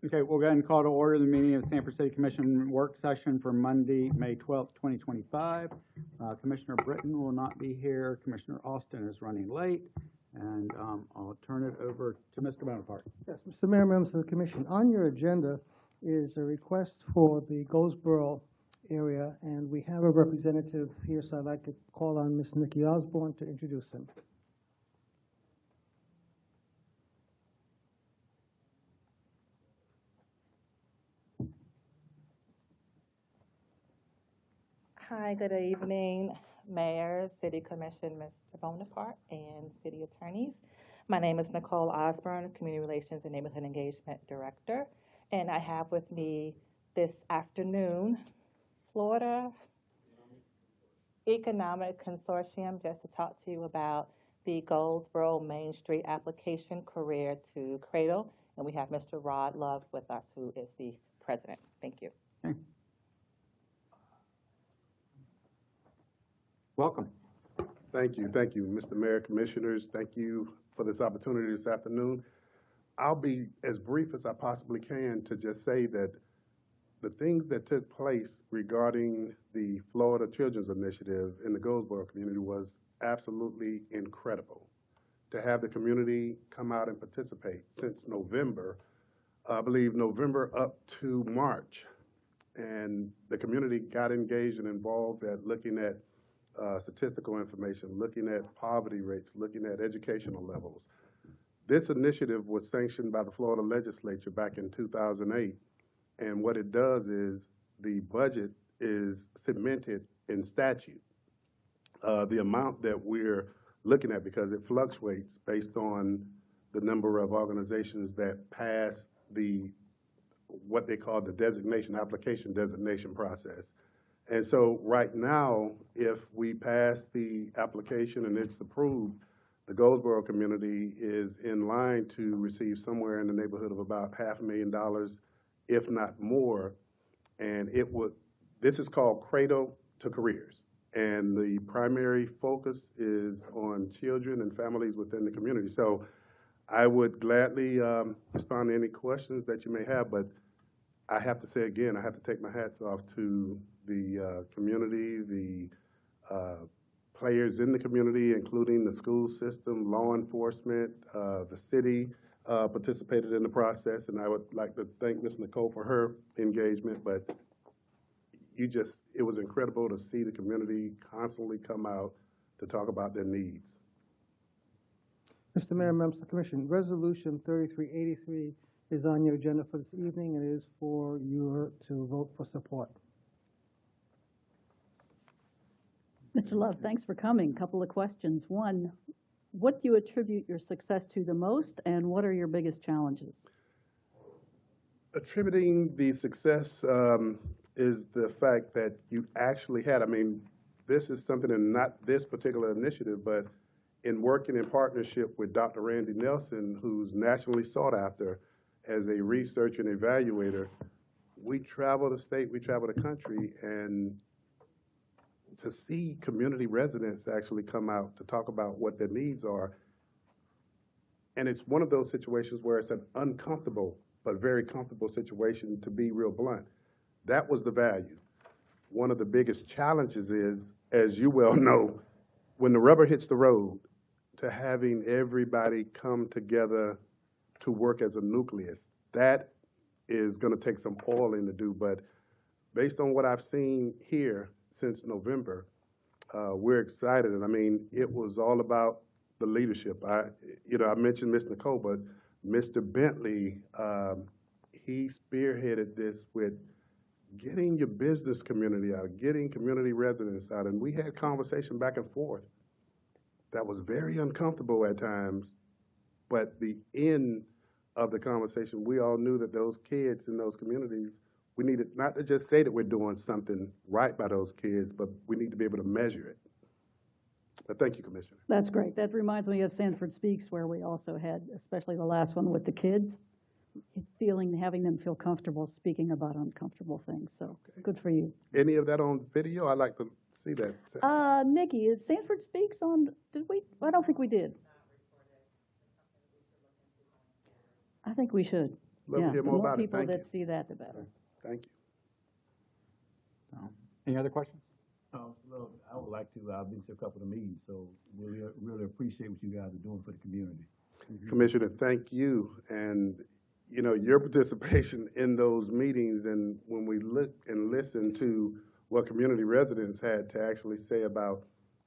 Okay, we'll go ahead and call to order the meeting of the Sanford City Commission work session for Monday, May 12th, 2025. Commissioner Britton will not be here. Commissioner Austin is running late. And I'll turn it over to Mr. Bonaparte. Yes, Mr. Mayor, members of the commission, on your agenda is a request for the Goldsboro area, and we have a representative here, so I'd like to call on Ms. Nikki Osborne to introduce him. Hi, good evening, Mayor, City Commission, Mr. Bonaparte, and City Attorneys. My name is Nicole Osborne, Community Relations and Neighborhood Engagement Director, and I have with me this afternoon Florida Economic Consortium, just to talk to you about the Goldsboro Main Street application career to Cradle, and we have Mr. Rod Love with us, who is the president. Thank you. Okay. Welcome. Thank you, Mr. Mayor, Commissioners. Thank you for this opportunity this afternoon. I'll be as brief as I possibly can to just say that the things that took place regarding the Florida Children's Initiative in the Goldsboro community was absolutely incredible. To have the community come out and participate since November, I believe November up to March, and the community got engaged and involved at looking at statistical information, looking at poverty rates, looking at educational levels. This initiative was sanctioned by the Florida legislature back in 2008, and what it does is the budget is cemented in statute. The amount that we're looking at, because it fluctuates based on the number of organizations that pass what they call the application designation process. And so right now, if we pass the application and it's approved, the Goldsboro community is in line to receive somewhere in the neighborhood of about $500,000, if not more. And this is called Cradle to Careers. And the primary focus is on children and families within the community. So I would gladly respond to any questions that you may have, but I have to say again, I have to take my hats off to the community, the players in the community, including the school system, law enforcement, the city participated in the process, and I would like to thank Ms. Nicole for her engagement, but it was incredible to see the community constantly come out to talk about their needs. Mr. Mayor, members of the commission, Resolution 3383 is on your agenda for this evening, and it is for you to vote for support. Mr. Love, thanks for coming. Couple of questions. One, what do you attribute your success to the most, and what are your biggest challenges? Attributing the success is the fact that you actually had, this is something in not this particular initiative, but in working in partnership with Dr. Randy Nelson, who's nationally sought after as a researcher and evaluator, we travel the state, we travel the country, and to see community residents actually come out to talk about what their needs are. And it's one of those situations where it's an uncomfortable but very comfortable situation, to be real blunt. That was the value. One of the biggest challenges is, as you well know, when the rubber hits the road, to having everybody come together to work as a nucleus, that is going to take some oiling to do. But based on what I've seen here since November, we're excited. And it was all about the leadership. I mentioned Ms. Nicole, but Mr. Bentley, he spearheaded this with getting your business community out, getting community residents out. And we had conversation back and forth that was very uncomfortable at times, but the end of the conversation, we all knew that those kids in those communities, we needed not to just say that we're doing something right by those kids, but we need to be able to measure it. But thank you, Commissioner. That's great. That reminds me of Sanford Speaks, where we also had, especially the last one with the kids, having them feel comfortable speaking about uncomfortable things. So okay. Good for you. Any of that on video? I'd like to see that. Nikki, is Sanford Speaks on? Did we? I don't think we did. I think we should. love to Yeah, hear the more more about it. people Thank you. that see that, the better. Thank you. So, any other questions? Well, I would like to, I've been to a couple of meetings, so really appreciate what you guys are doing for the community. Commissioner, thank you. And, you know, your participation in those meetings and when we look and listen to what community residents had to actually say about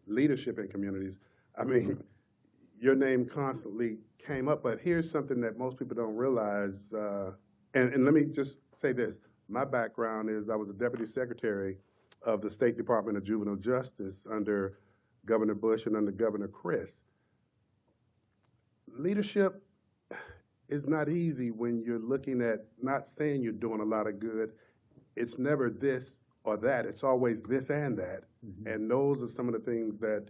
leadership in communities, I mean, your name constantly came up, but here's something that most people don't realize. And let me just say this. My background is I was a deputy secretary of the State Department of Juvenile Justice under Governor Bush and under Governor Chris. Leadership is not easy when you're looking at, not saying you're doing a lot of good. It's never this or that. It's always this and that. And those are some of the things that,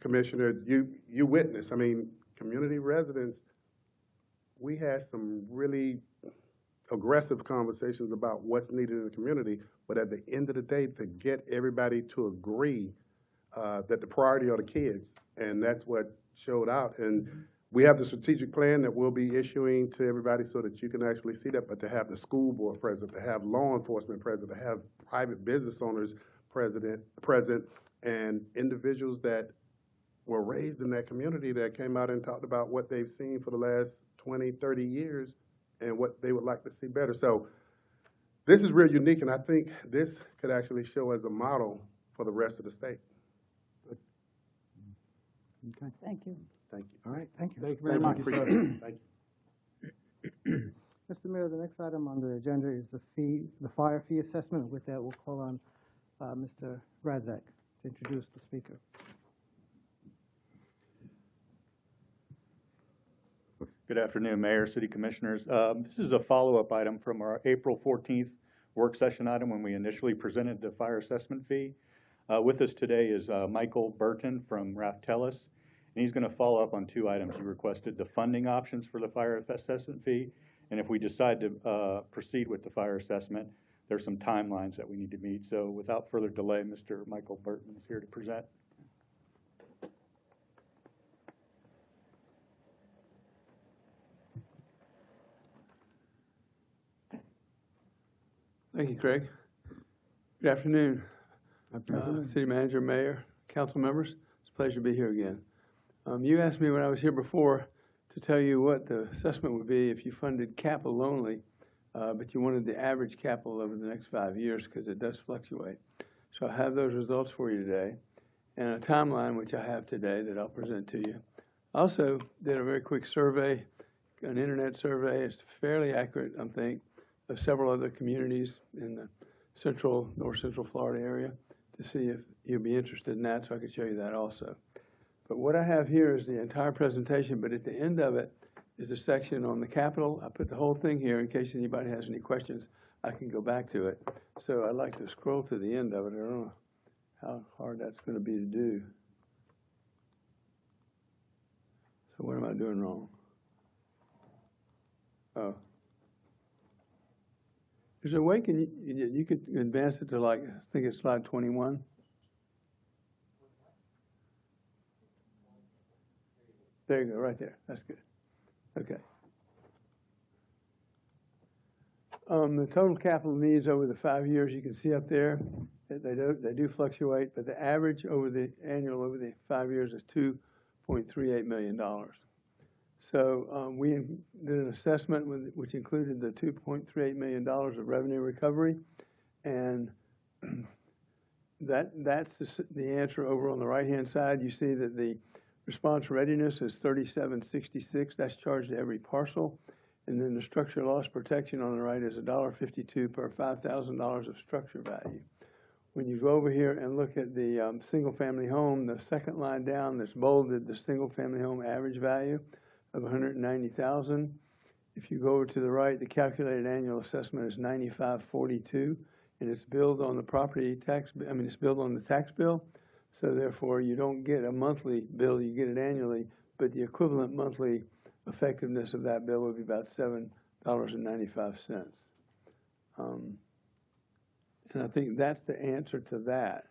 Commissioner, you witness. I mean, community residents, we had some really aggressive conversations about what's needed in the community, but at the end of the day, to get everybody to agree that the priority are the kids, and that's what showed out. And we have the strategic plan that we'll be issuing to everybody so that you can actually see that, but to have the school board present, to have law enforcement present, to have private business owners present, and individuals that were raised in that community that came out and talked about what they've seen for the last 20, 30 years and what they would like to see better. So this is real unique, and I think this could actually show as a model for the rest of the state. Okay, Thank you. Thank you. All right, thank you. thank you very much, sir. Appreciate it. Thank you. Mr. Mayor, the next item on the agenda is the fire fee assessment. With that, we'll call on Mr. Razak to introduce the speaker. Good afternoon, Mayor, City Commissioners. This is a follow-up item from our April 14th work session item when we initially presented the fire assessment fee. With us today is Michael Burton from Raftellus, and he's going to follow up on two items. He requested the funding options for the fire assessment fee, and if we decide to proceed with the fire assessment, there's some timelines that we need to meet. So without further delay, Mr. Michael Burton is here to present. Thank you, Craig. Good afternoon, City Manager, Mayor, council members. It's a pleasure to be here again. You asked me when I was here before to tell you what the assessment would be if you funded capital only, but you wanted the average capital over the next 5 years because it does fluctuate. So I have those results for you today and a timeline which I have today that I'll present to you. I also did a very quick survey, an internet survey. It's fairly accurate, I think, of several other communities in the north central Florida area to see if you'd be interested in that, so I could show you that also. But what I have here is the entire presentation, but at the end of it is a section on the capital. I put the whole thing here in case anybody has any questions. I can go back to it. So I'd like to scroll to the end of it. I don't know how hard that's going to be to do. So what am I doing wrong? Oh. Is there a way you could advance it to, like, I think it's slide 21? There you go, right there. That's good. Okay. The total capital needs over the 5 years, you can see up there, they do fluctuate, but the average over the 5 years is $2.38 million. So we did an assessment which included the $2.38 million of revenue recovery, and that's the answer over on the right-hand side. You see that the response readiness is $37.66. That's charged to every parcel, and then the structure loss protection on the right is $1.52 per $5,000 of structure value. When you go over here and look at the single-family home, the second line down that's bolded, the single-family home average value of $190,000. If you go over to the right, the calculated annual assessment is $95.42, and it's billed on the property tax. It's billed on the tax bill. So therefore, you don't get a monthly bill; you get it annually. But the equivalent monthly effectiveness of that bill would be about $7.95. And I think that's the answer to that.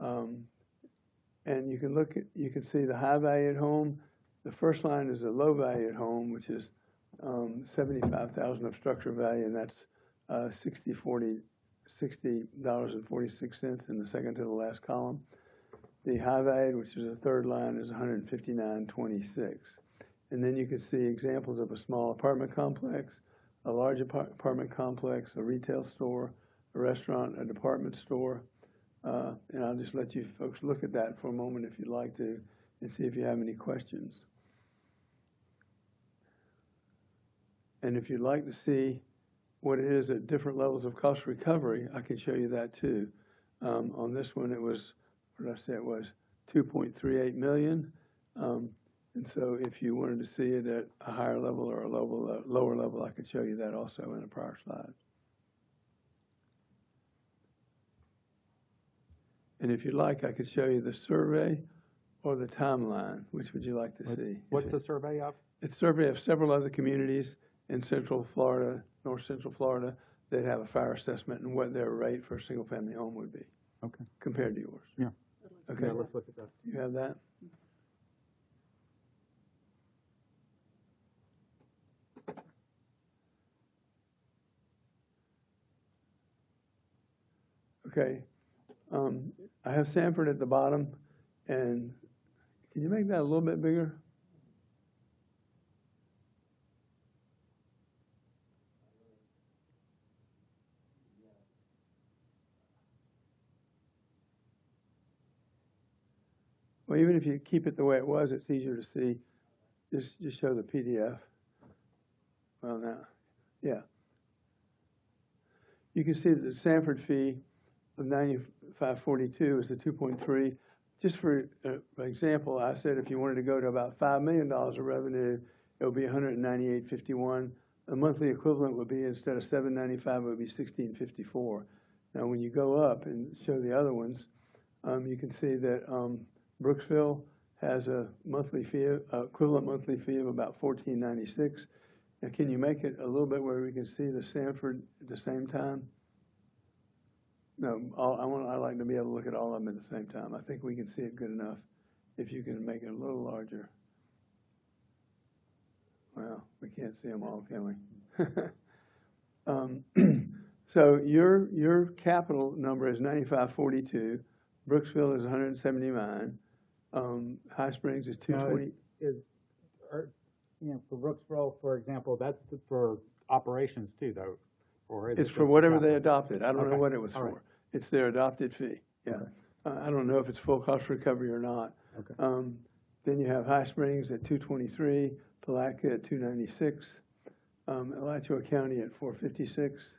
And you can see the high valued home. The first line is a low valued home, which is $75,000 of structure value, and that's $60.46 in the second to the last column. The high value, which is the third line, is $159.26. And then you can see examples of a small apartment complex, a large apartment complex, a retail store, a restaurant, a department store. And I'll just let you folks look at that for a moment if you'd like to, and see if you have any questions. And if you'd like to see what it is at different levels of cost recovery, I can show you that too. On this one, it was, what did I say it was? 2.38 million. And so if you wanted to see it at a higher level or a lower level, I could show you that also in a prior slide. And if you'd like, I could show you the survey or the timeline. Which would you like to see? What's the survey of? It's a survey of several other communities in Central Florida, North Central Florida, that have a fire assessment and what their rate for a single-family home would be. Okay. Compared to yours. Yeah. Okay. Yeah, let's look at that. You have that? Okay. I have Sanford at the bottom, and can you make that a little bit bigger? Well, even if you keep it the way it was, it's easier to see. Just show the PDF. Well, now, yeah. You can see that the Sanford fee of $95.42 is the 2.3. Just for example, I said if you wanted to go to about $5 million of revenue, it would be $198.51. The monthly equivalent would be, instead of $795, it would be $16.54. Now, when you go up and show the other ones, you can see that Brooksville has a monthly fee, equivalent monthly fee of about $14.96. Now, can you make it a little bit where we can see the Sanford at the same time? No, I like to be able to look at all of them at the same time. I think we can see it good enough if you can make it a little larger. Well, we can't see them all, can we? So your capital number is 9542. Brooksville is 179. High Springs is 220. For Brooksville, for example, that's for operations too, though? Or is It's it for just whatever capital? they adopted. I don't know Okay. what it was All for. right. It's their adopted fee, yeah. Okay. I don't know if it's full cost recovery or not. Okay. Then you have High Springs at 223, Palatka at 296, Alachua County at 456,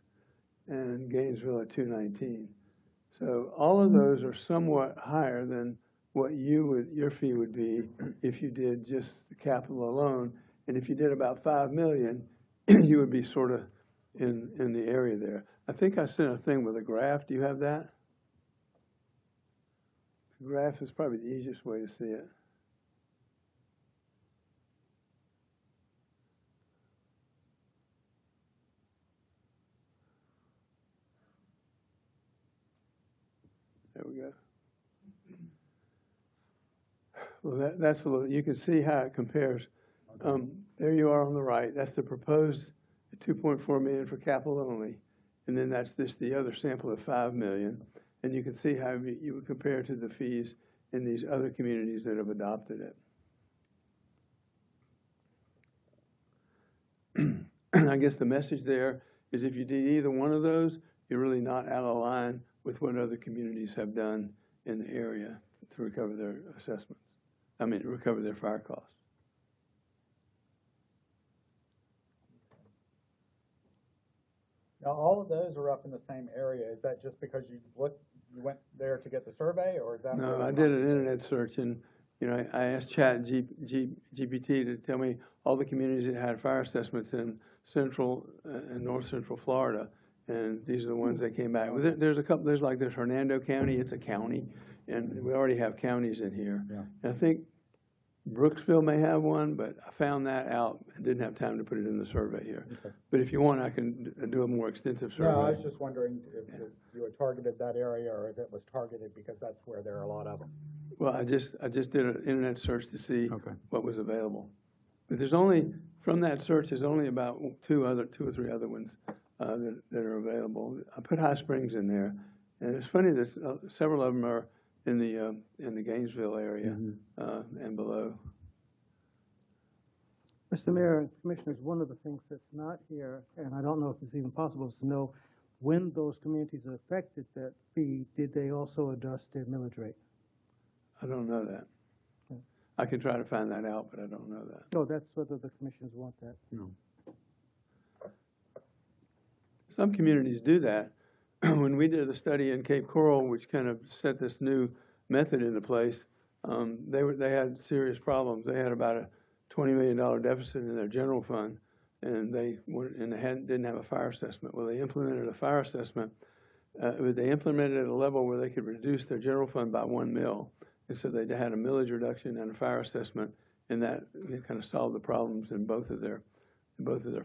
and Gainesville at 219. So all of those are somewhat higher than what your fee would be if you did just the capital alone. And if you did about $5 million, you would be sort of in the area there. I think I sent a thing with a graph. Do you have that? The graph is probably the easiest way to see it. There we go. Well, that's a little, you can see how it compares. There you are on the right. That's the proposed 2.4 million for capital only. And then that's the other sample of 5 million. And you can see how you would compare to the fees in these other communities that have adopted it. I guess the message there is if you did either one of those, you're really not out of line with what other communities have done in the area to recover their assessments. Recover their fire costs. Now, all of those are up in the same area. Is that just because you went there to get the survey, or is that? No, I did an internet search, and I asked GPT to tell me all the communities that had fire assessments in Central and North Central Florida, and these are the ones that came back. There's a couple. There's Hernando County. It's a county, and we already have counties in here. Yeah. And I think Brooksville may have one, but I found that out and didn't have time to put it in the survey here. Okay. But if you want, I can do a more extensive survey. No, I was just wondering if you had targeted that area, or if it was targeted because that's where there are a lot of them. Well, I just did an internet search to see what was available. But there's only From that search, there's only about two or three other ones that are available. I put High Springs in there, and it's funny, there's several of them are in the Gainesville area and below. Mr. Mayor and Commissioners, one of the things that's not here, and I don't know if it's even possible, is to know when those communities are affected that fee, did they also adjust their millage rate? I don't know that. Okay. I can try to find that out, but I don't know that. No, that's whether the commissioners want that. No. Some communities do that. When we did a study in Cape Coral, which kind of set this new method into place, they had serious problems. They had about a $20 million deficit in their general fund, and they didn't have a fire assessment. Well, they implemented a fire assessment. They implemented it at a level where they could reduce their general fund by 1 mil, and so they had a millage reduction and a fire assessment, and that kind of solved the problems in both of their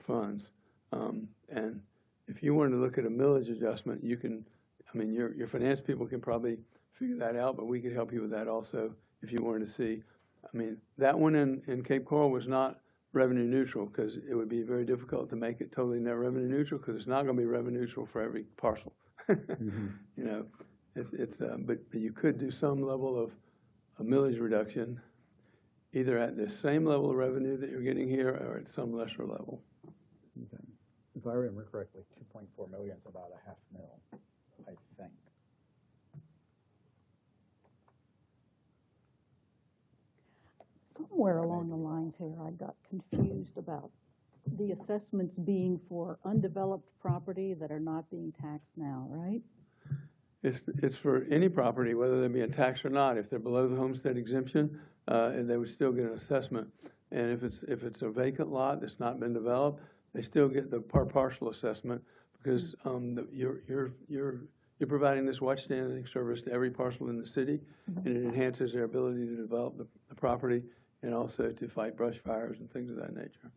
funds. And if you wanted to look at a millage adjustment, you can. I mean, your finance people can probably figure that out, but we could help you with that also if you wanted to see. I mean, that one in Cape Coral was not revenue neutral because it would be very difficult to make it totally net revenue neutral because it's not going to be revenue neutral for every parcel. You know, but you could do some level of a millage reduction, either at the same level of revenue that you're getting here or at some lesser level. Okay. If I remember correctly, 2.4 million is about a $500,000, I think. Somewhere along the lines here, I got confused about the assessments being for undeveloped property that are not being taxed now, right? It's for any property, whether they be a tax or not. If they're below the homestead exemption, and they would still get an assessment. And if it's a vacant lot that's not been developed, they still get the parcel assessment because you're providing this watchstanding service to every parcel in the city, and it enhances their ability to develop the property and also to fight brush fires and things of that nature.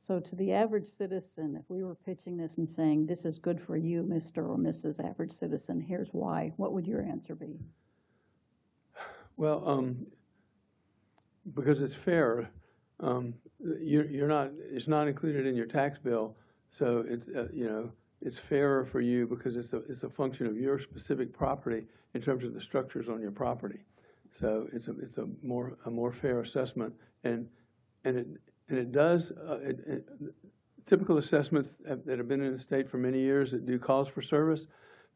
So to the average citizen, if we were pitching this and saying, this is good for you, Mr. or Mrs. Average Citizen, here's why, what would your answer be? Well, because it's fair, it's not included in your tax bill, so it's it's fairer for you because it's a function of your specific property in terms of the structures on your property. So it's a more fair assessment, and it does typical assessments that have been in the state for many years that do calls for service.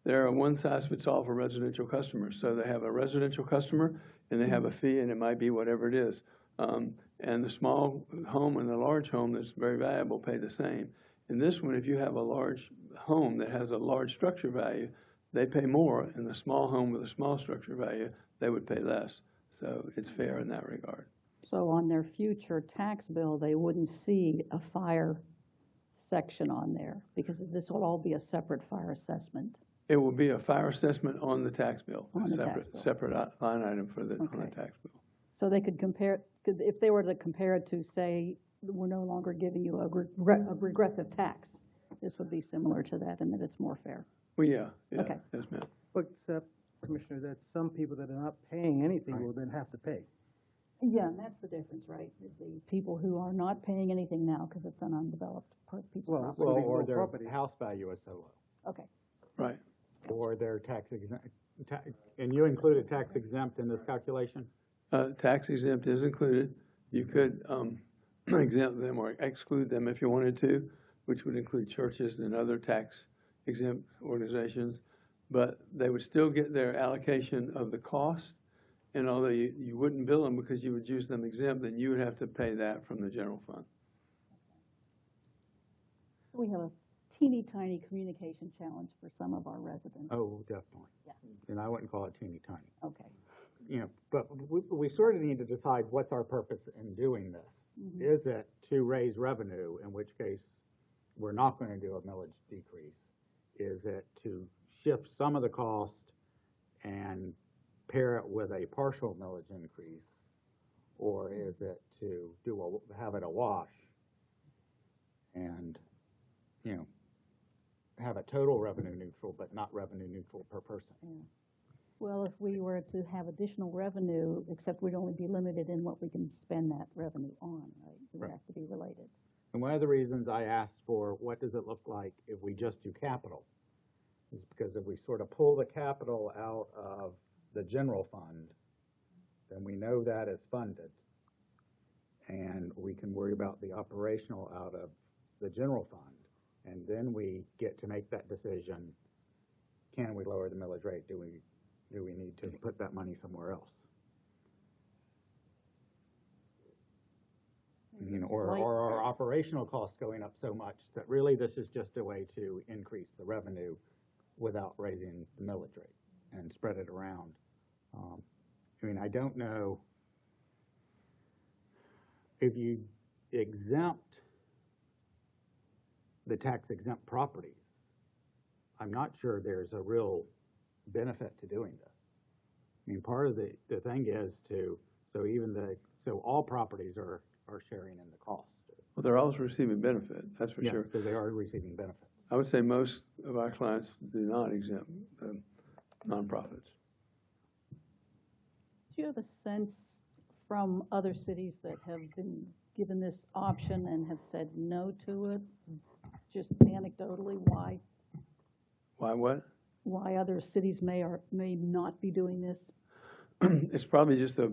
They're a one-size-fits-all for residential customers. So they have a residential customer and they have a fee, and it might be whatever it is. And the small home and the large home that's very valuable pay the same. In this one, if you have a large home that has a large structure value, they pay more, and the small home with a small structure value, they would pay less. So it's fair in that regard. So on their future tax bill, they wouldn't see a fire section on there because this will all be a separate fire assessment. It will be a fire assessment on the tax bill, On a the tax bill. separate line item on the Okay. tax bill. So they could compare, if they were to compare it to, say, we're no longer giving you a regressive tax, this would be similar to that in that it's more fair. Well, yeah, Okay. yes, ma'am. Except, Commissioner, that some people that are not paying anything will then have to pay. Yeah, and that's the difference, right, is the people who are not paying anything now because it's an undeveloped piece of property. Well, or more their property. house value is so low, Okay, Right. or their tax exempt, and you included tax exempt in this calculation? Tax exempt is included. You could exempt them or exclude them if you wanted to, which would include churches and other tax exempt organizations, but they would still get their allocation of the cost. And although you wouldn't bill them because you would use them exempt, then you would have to pay that from the general fund. so we have a teeny tiny communication challenge for some of our residents. Oh, definitely. Yeah. And I wouldn't call it teeny tiny. Okay. But we sort of need to decide what's our purpose in doing this. Mhm. Is it to raise revenue, in which case we're not going to do a millage decrease? Is it to shift some of the cost and pair it with a partial millage increase? Or is it to have it a wash and, have it total revenue neutral, but not revenue neutral per person? Yeah. Well, if we were to have additional revenue, except we'd only be limited in what we can spend that revenue on, right? It would Right. have to be related. And one of the reasons I asked for what does it look like if we just do capital is because if we sort of pull the capital out of the general fund, then we know that is funded. And we can worry about the operational out of the general fund. And then we get to make that decision, can we lower the millage rate? Do we need to put that money somewhere else? You know, or are operational costs going up so much that really this is just a way to increase the revenue without raising the millage rate and spread it around? I mean, I don't know if you exempt the tax exempt properties. I'm not sure there's a real benefit to doing this. I mean, part of the thing is so all properties are sharing in the cost. Well, they're also receiving benefit, that's for Yes, sure. because they are receiving benefits. I would say most of our clients do not exempt nonprofits. Do you have a sense from other cities that have been given this option and have said no to it, just anecdotally, why Why what? other cities may or may not be doing this? It's probably just a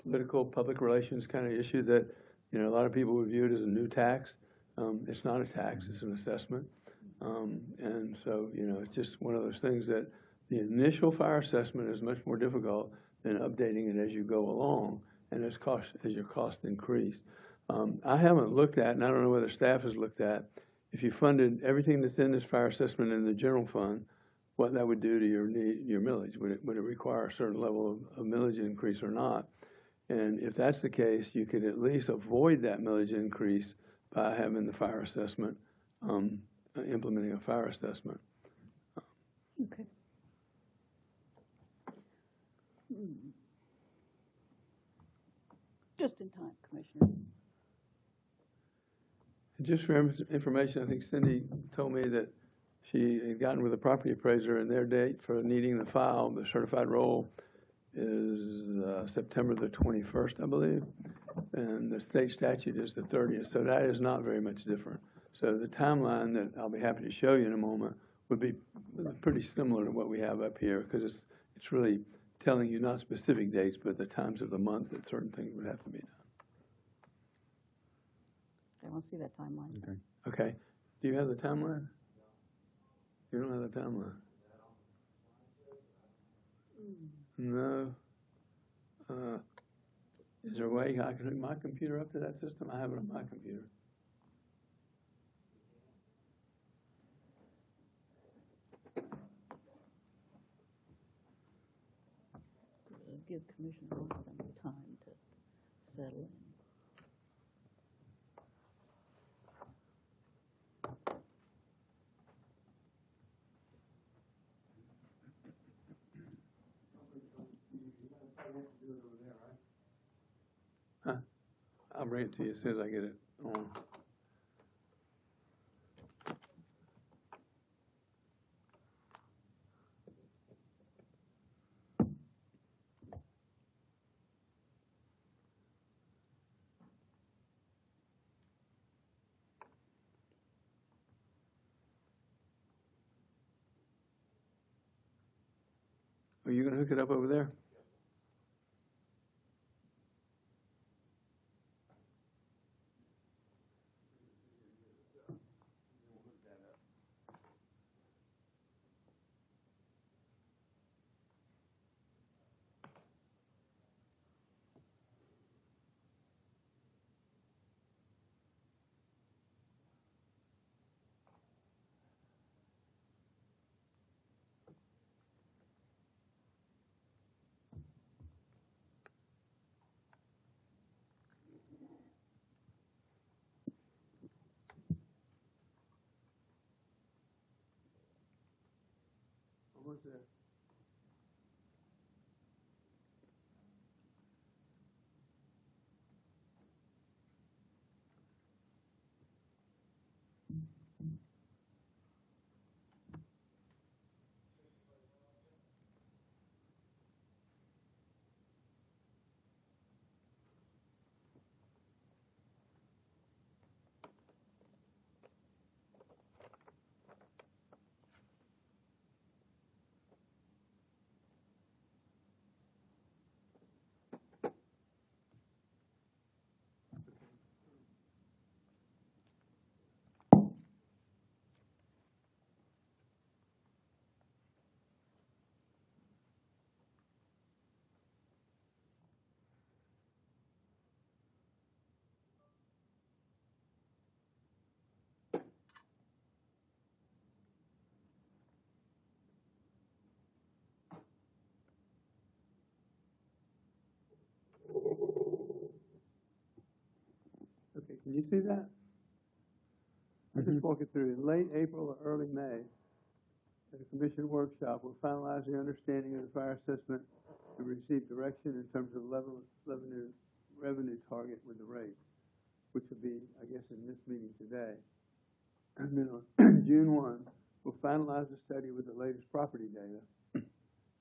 political, public relations kind of issue that, you know, a lot of people would view it as a new tax. It's not a tax, it's an assessment. And so, you know, it's just one of those things that the initial fire assessment is much more difficult than updating it as you go along and as your costs increase. I haven't looked at, and I don't know whether staff has looked at, if you funded everything that's in this fire assessment in the general fund, what that would do to your millage. Would it require a certain level of millage increase or not? And if that's the case, you could at least avoid that millage increase by having the fire assessment, implementing a fire assessment. Okay. Just in time, Commissioner. Just for information, I think Cindy told me that she had gotten with a property appraiser, and their date for needing the file, the certified roll, is September the 21st, I believe, and the state statute is the 30th, so that is not very much different. So the timeline that I'll be happy to show you in a moment would be pretty similar to what we have up here, because it's really telling you not specific dates, but the times of the month that certain things would have to be done. I want to see that timeline. Okay. Okay. Do you have the timeline? You don't have the timeline? No. Is there a way I can hook my computer up to that system? I have it on my computer. Give Commissioner Austin time to settle in. Huh? I'll bring it to you as soon as I get it on. Are you going to hook it up over there? Almost there. Can you see that? I'm just walking through. In late April or early May, at a commission workshop, we'll finalize the understanding of the fire assessment and receive direction in terms of revenue target with the rates, which will be, I guess, in this meeting today. And then on June 1, we'll finalize the study with the latest property data.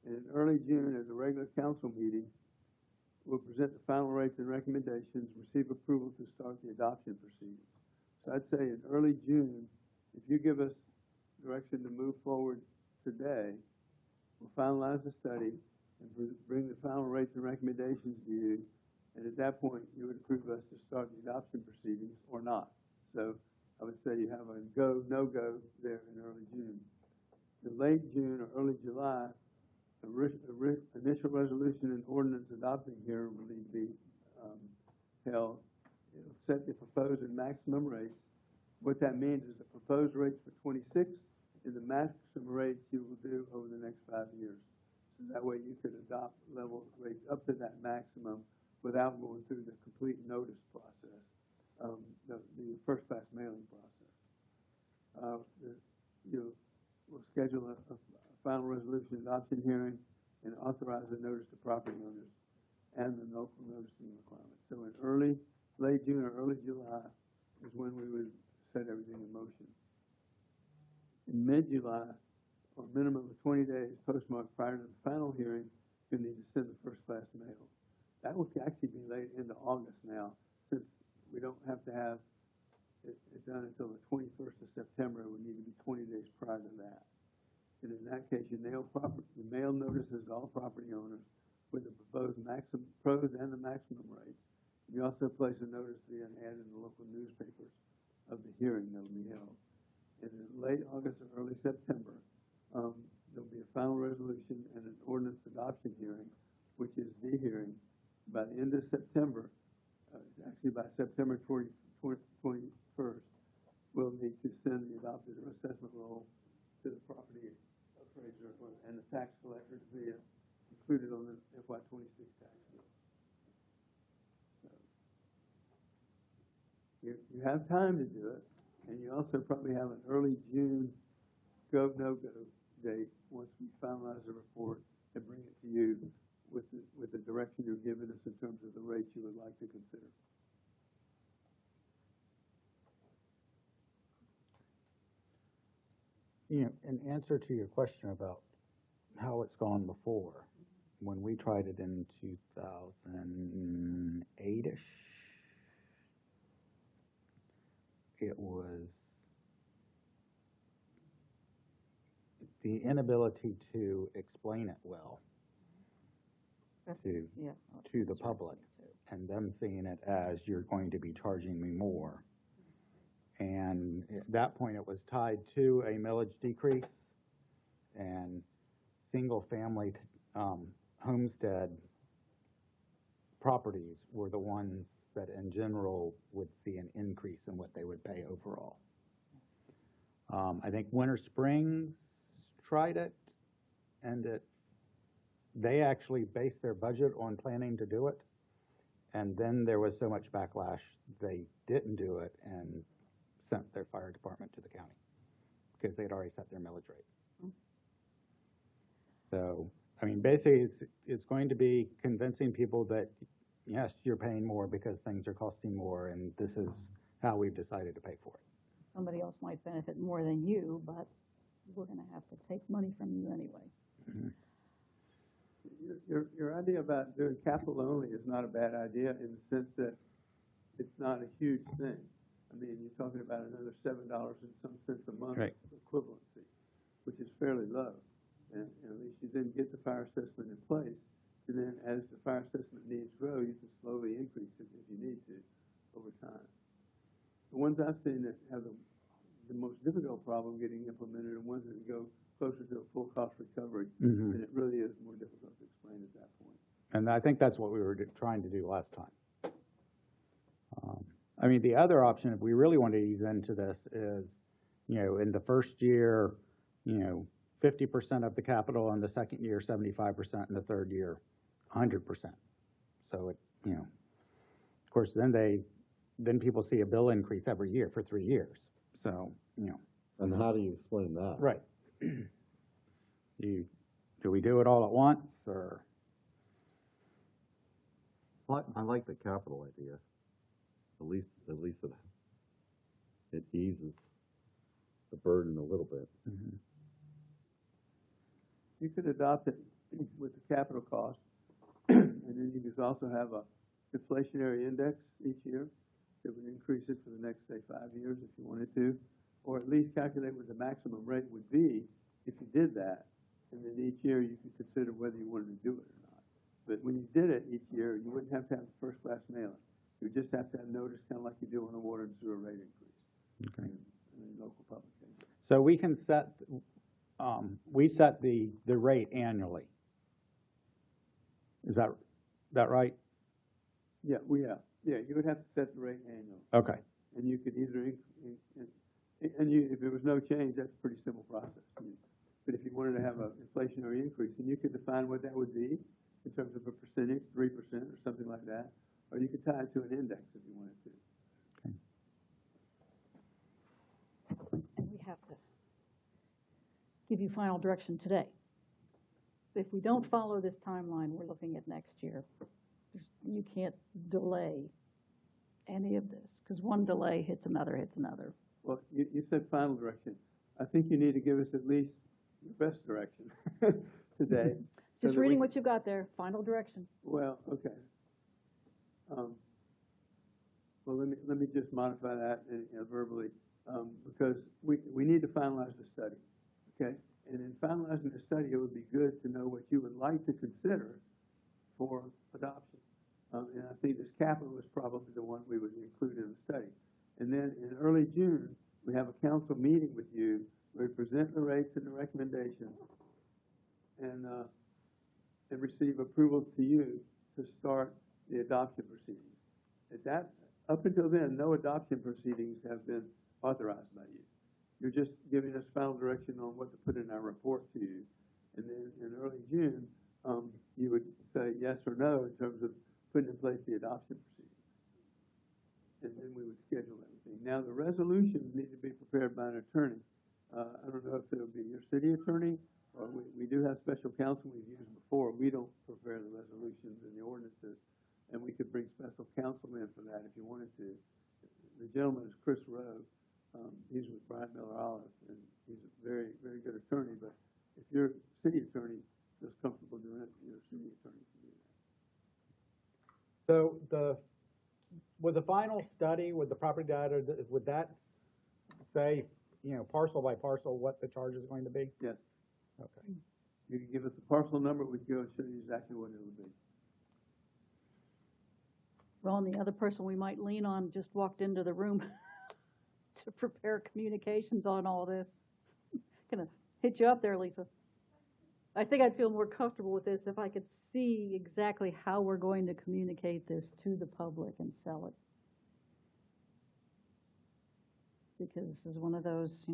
And in early June, at the regular council meeting, we'll present the final rates and recommendations, receive approval to start the adoption proceedings. So I'd say in early June, if you give us direction to move forward today, we'll finalize the study and bring the final rates and recommendations to you. And at that point, you would approve us to start the adoption proceedings or not. So I would say you have a go, no-go there in early June. In late June or early July, initial resolution and ordinance adopting here will need to be held. It'll set the proposed and maximum rates. What that means is the proposed rates for 26 and the maximum rates you will do over the next 5 years. So that way you could adopt level rates up to that maximum without going through the complete notice process, the first pass mailing process. We'll schedule a final resolution adoption hearing and authorize the notice to property owners and the local noticing requirements. So in late June or early July is when we would set everything in motion. In mid-July, or minimum of 20 days postmarked prior to the final hearing, you need to send the first class mail. That will actually be late into August now, since we don't have to have it done until the 21st of September. It would need to be 20 days prior to that. And in that case, you mail notices to all property owners with the proposed pros and the maximum rates. You also place a notice to be an ad in the local newspapers of the hearing that will be held. And in late August or early September, there'll be a final resolution and an ordinance adoption hearing, which is the hearing. By the end of September, actually by September 21st, we'll need to send the adopted assessment roll to the property appraiser and the tax collector to be included on the FY26 tax bill. So you have time to do it, and you also probably have an early June go, no-go date once we finalize the report and bring it to you with the direction you're giving us in terms of the rates you would like to consider. You know, in answer to your question about how it's gone before, when we tried it in 2008-ish, it was the inability to explain it well to the public, and them seeing it as you're going to be charging me more. And at that point, it was tied to a millage decrease, and single-family homestead properties were the ones that in general would see an increase in what they would pay overall. I think Winter Springs tried it, and they actually based their budget on planning to do it, and then there was so much backlash, they didn't do it and sent their fire department to the county because they'd already set their millage rate. So, I mean, basically, it's going to be convincing people that, yes, you're paying more because things are costing more, and this is how we've decided to pay for it. Somebody else might benefit more than you, but we're going to have to take money from you anyway. Mm-hmm. Your idea about doing capital only is not a bad idea in the sense that it's not a huge thing. I mean, you're talking about another $7 in some sense a month equivalency, which is fairly low. And at least you then get the fire assessment in place. And then as the fire assessment needs grow, you can slowly increase it if you need to over time. The ones I've seen that have the most difficult problem getting implemented are ones that go closer to a full cost recovery. Mm-hmm. And it really is more difficult to explain at that point. And I think that's what we were trying to do last time. I mean, the other option, if we really want to ease into this, is, you know, in the first year, you know, 50% of the capital, in the second year, 75%, in the third year, 100%. So it, you know, of course, then they then people see a bill increase every year for 3 years. So, you know. And how do you explain that? Right. Do we do it all at once, or? Well, I like the capital idea. At least it eases the burden a little bit. Mhm. You could adopt it with the capital cost, and then you could also have a inflationary index each year that would increase it for the next, say, 5 years if you wanted to, or at least calculate what the maximum rate would be if you did that, and then each year you could consider whether you wanted to do it or not. But when you did it each year, you wouldn't have to have first-class mailing. You would just have to have notice, kind of like you do on a water and sewer rate increase. Okay. In local publication. So we can set, we set the rate annually. Is that right? Yeah, you would have to set the rate annually. Okay. And you could either, if there was no change, that's a pretty simple process. But if you wanted to have an inflationary increase, then you could define what that would be in terms of a percentage, 3% or something like that, or you could tie it to an index if you wanted to. And we have to give you final direction today. If we don't follow this timeline, we're looking at next year. You can't delay any of this, because one delay hits another. Well, you said final direction. I think you need to give us at least your best direction today. Just reading what you've got there, final direction. Well, okay. Well, let me just modify that verbally, because we need to finalize the study, okay? And in finalizing the study, it would be good to know what you would like to consider for adoption. And I think this capital is probably the one we would include in the study. And then in early June, we have a council meeting with you where we present the rates and the recommendations and receive approval to you to start the adoption proceedings. Up until then, no adoption proceedings have been authorized by you. You're just giving us final direction on what to put in our report to you. And then in early June, you would say yes or no in terms of putting in place the adoption proceedings. And then we would schedule everything. Now, the resolutions need to be prepared by an attorney. I don't know if it'll be your city attorney, or we do have special counsel we've used before. We don't prepare the resolutions and the ordinances, and we could bring special counsel in for that if you wanted to. The gentleman is Chris Rowe. He's with Bryant Miller Olive, and he's a very, very good attorney. But if your city attorney feels comfortable doing it, your city attorney can do that. So with the final study, with the property data, would that say, parcel by parcel, what the charge is going to be? Yes. Okay. You can give us the parcel number, we can go and show you exactly what it would be. Well, and the other person we might lean on just walked into the room to prepare communications on all this. Gonna hit you up there, Lisa. I think I'd feel more comfortable with this if I could see exactly how we're going to communicate this to the public and sell it. Because this is one of those,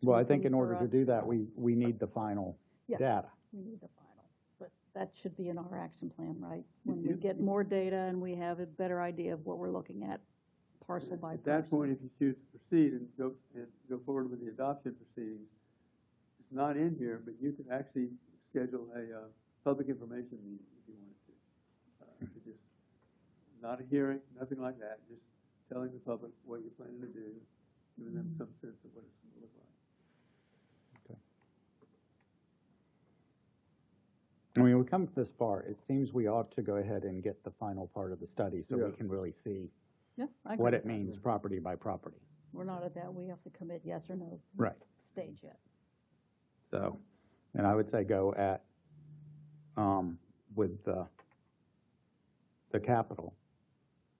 Well, I think in things order for to us. do that, we need the final Yeah. data. We need the final, but that should be in our action plan, right? When we get more data and we have a better idea of what we're looking at, parcel by At parcel. that point, if you choose to proceed and go forward with the adoption proceedings, it's not in here, but you could actually schedule a public information meeting if you wanted to. Just not a hearing, nothing like that, just telling the public what you're planning to do, giving them some sense of what it's going to look like. I mean, we come this far, it seems we ought to go ahead and get the final part of the study so Yeah. we can really see Yeah, I agree what with it that. means property by property. We're not at that, we have to commit yes or no Right. stage yet. So, and I would say go at, with the capital.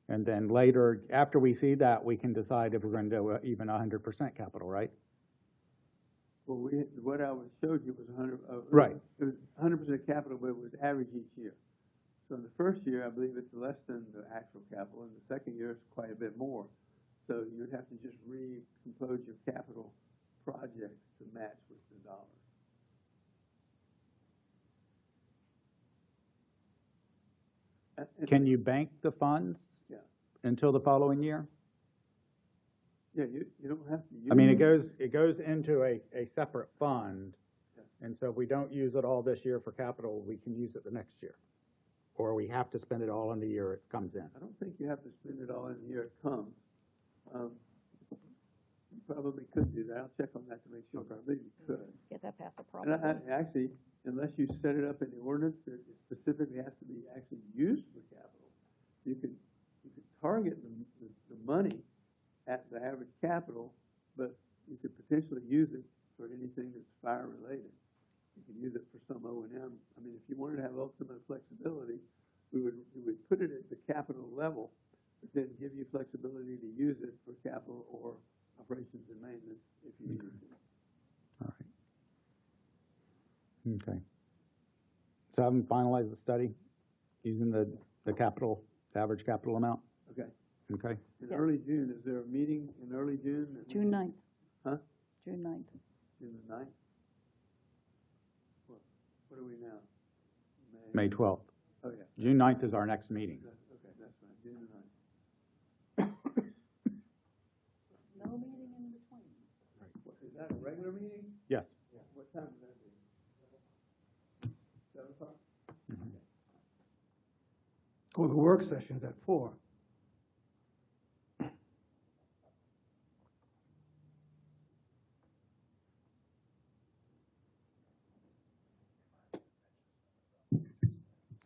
And then later, after we see that, we can decide if we're going to do even 100% capital, right? Well, what I showed you was 100. Right. It was 100% capital, but it was average each year. So in the first year, I believe it's less than the actual capital. In the second year, it's quite a bit more. So you'd have to just recompose your capital projects to match with the dollars. Can you bank the funds? Yeah. until the following year? Yeah, you don't have to use. I mean, it goes into a separate fund, and so if we don't use it all this year for capital, we can use it the next year. Or we have to spend it all in the year it comes in. I don't think you have to spend it all in the year it comes. You probably could do that. I'll check on that to make sure, but I believe you could. Let's get that past the And problem. actually, unless you set it up in the ordinance that it specifically has to be actually used for capital, you could target the money at the average capital, but you could potentially use it for anything that's fire related. You can use it for some O&M. I mean, if you wanted to have ultimate flexibility, we would put it at the capital level, but then give you flexibility to use it for capital or operations and maintenance if you needed to. All right. Okay. So I haven't finalized the study using the capital, the average capital amount? Okay. Okay. In Yeah. early June, is there a meeting in early June? June 9th. Huh? June 9th. June the 9th? What are we now? May 12th. Oh, yeah. June 9th is our next meeting. Okay, that's fine, June the 9th. No meeting in between. Is that a regular meeting? Yes. Yeah. What time is that? 7 o'clock? Oh, the work session's at 4.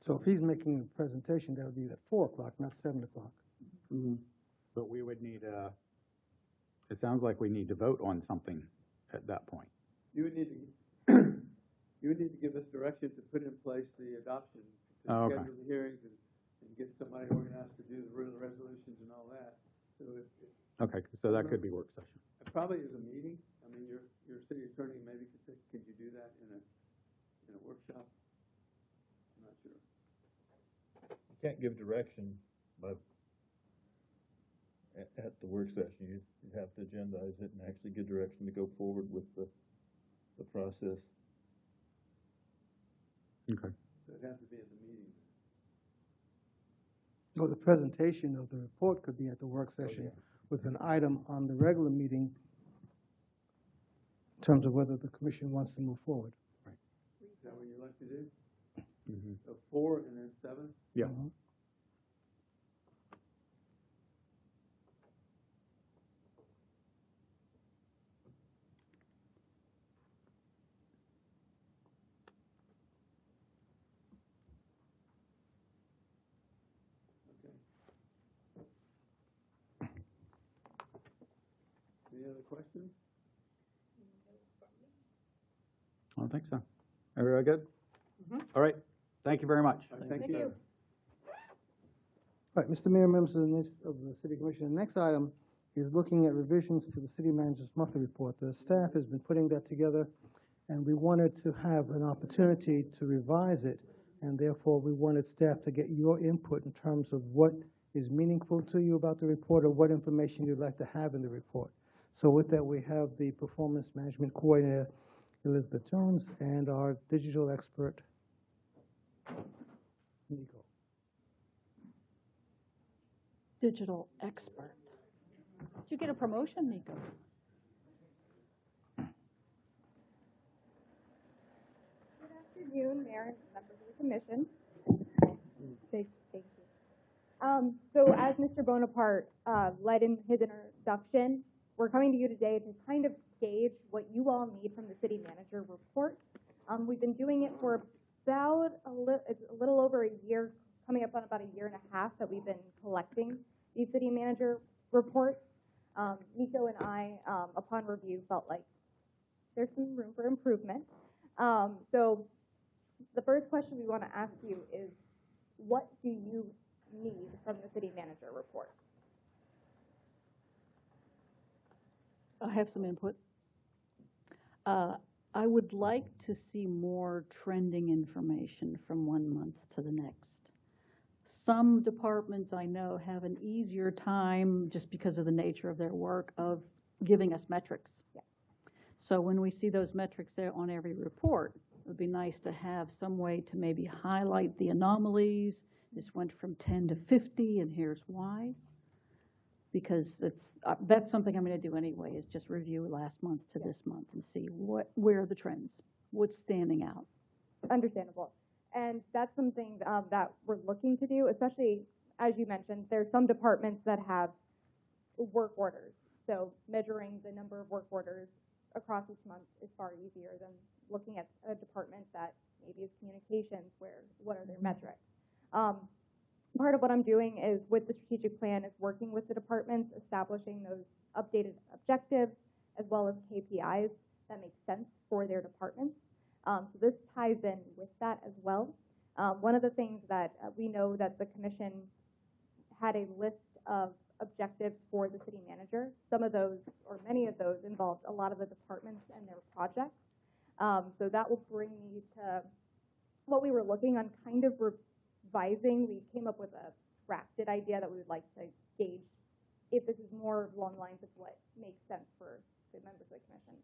So if he's making a presentation, that would be at 4 o'clock, not 7 o'clock. But we would need it sounds like we need to vote on something at that point. You would need to give us direction to put in place the adoption, to Oh, okay. schedule the hearings and get somebody organized to do the resolutions and all that. So Okay, so that could be work session. it probably is a meeting. I mean, your city attorney maybe could you do that in a workshop? I'm not sure. You can't give direction by, at the work session. You have to agendize it and actually give direction to go forward with the process. Okay. So it'd have to be at the meeting. Or the presentation of the report could be at the work session with an item on the regular meeting in terms of whether the commission wants to move forward. Is that what you'd like to do? Mm-hmm. So 4 and then 7? Yes. Mhm. Any other questions? I don't think so. Everybody good? All right. Thank you very much. All right, thank Thank you. you. All right, Mr. Mayor, members of the City Commission, the next item is looking at revisions to the city manager's monthly report. The staff has been putting that together, and we wanted to have an opportunity to revise it, and therefore we wanted staff to get your input in terms of what is meaningful to you about the report or what information you'd like to have in the report. So with that, we have the performance management coordinator, Elizabeth Jones, and our digital expert, Nico. Digital expert. Did you get a promotion, Nico? Good afternoon, Mayor and members of the commission. Thank you. So as Mr. Bonaparte led in his introduction, we're coming to you today to kind of gauge what you all need from the city manager report. We've been doing it for about it's a little over a year, coming up on about a year and a half that we've been collecting these city manager reports. Nico and I, upon review, felt like there's some room for improvement. So the first question we want to ask you is, what do you need from the city manager report? I have some input. I would like to see more trending information from one month to the next. Some departments I know have an easier time, just because of the nature of their work, of giving us metrics. Yeah. So when we see those metrics there on every report, it would be nice to have some way to maybe highlight the anomalies. This went from 10 to 50, and here's why. Because that's something I'm gonna do anyway, is just review last month to this month and see where are the trends, what's standing out. Understandable. And that's something that we're looking to do, especially, as you mentioned, there's some departments that have work orders. So measuring the number of work orders across each month is far easier than looking at a department that maybe is communications, where what are their metrics. Part of what I'm doing is, with the strategic plan, is working with the departments, establishing those updated objectives, as well as KPIs that make sense for their departments. So this ties in with that as well. One of the things that we know that the commission had a list of objectives for the city manager. Some of those, or many of those, involved a lot of the departments and their projects. So that will bring me to what we were looking on kind of revising. We came up with a drafted idea that we would like to gauge if this is more along the lines of what makes sense for the members of the commission.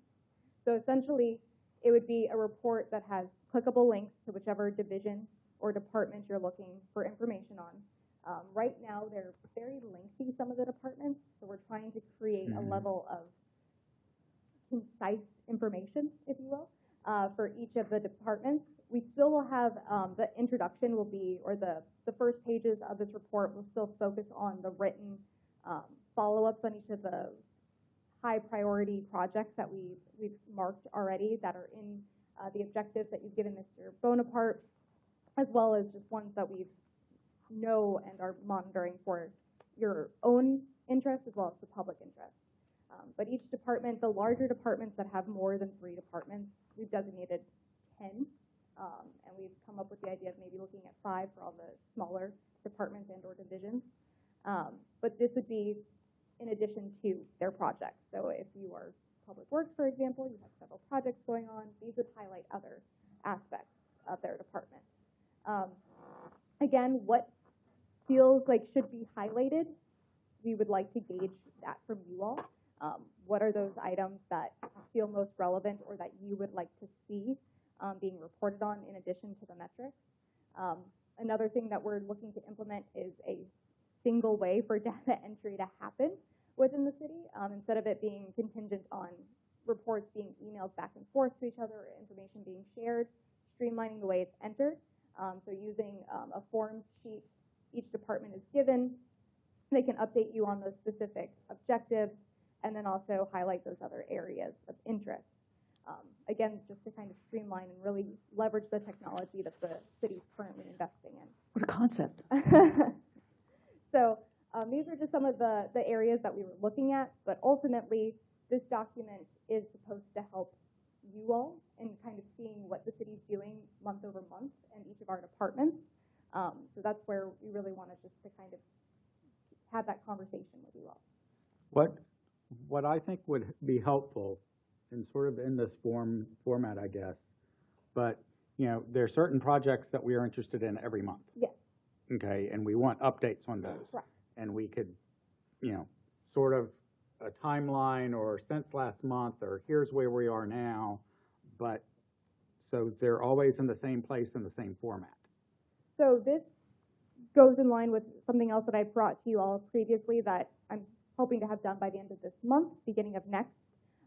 So essentially, it would be a report that has clickable links to whichever division or department you're looking for information on. Right now, they're very lengthy, some of the departments, so we're trying to create a level of concise information, if you will, for each of the departments. We still will have, the introduction will be, or the first pages of this report will still focus on the written follow-ups on each of the high priority projects that we've marked already that are in the objectives that you've given Mr. Bonaparte, as well as just ones that we know and are monitoring for your own interest as well as the public interest. But each department, the larger departments that have more than 3 departments, we've designated 10, and we've come up with the idea of maybe looking at 5 for all the smaller departments and or divisions. But this would be in addition to their projects. So if you are Public Works, for example, you have several projects going on, these would highlight other aspects of their department. Again, what feels like should be highlighted, we would like to gauge that from you all. What are those items that feel most relevant or that you would like to see being reported on in addition to the metrics? Another thing that we're looking to implement is a single way for data entry to happen within the city, instead of it being contingent on reports being emailed back and forth to each other, or information being shared, streamlining the way it's entered. So using a form sheet each department is given, they can update you on those specific objectives, and then also highlight those other areas of interest. Again, just to kind of streamline and really leverage the technology that the city is currently investing in. What a concept. So these are just some of the areas that we were looking at, but ultimately this document is supposed to help you all in kind of seeing what the city's doing month over month in each of our departments. So that's where we really wanted just to kind of have that conversation with you all. What I think would be helpful, and sort of in this format, I guess, but, you know, there are certain projects that we are interested in every month. Yes. Okay, and we want updates on those. Right. And we could, you know, sort of a timeline or since last month or here's where we are now, but so they're always in the same place in the same format. So this goes in line with something else that I brought to you all previously that I'm hoping to have done by the end of this month, beginning of next,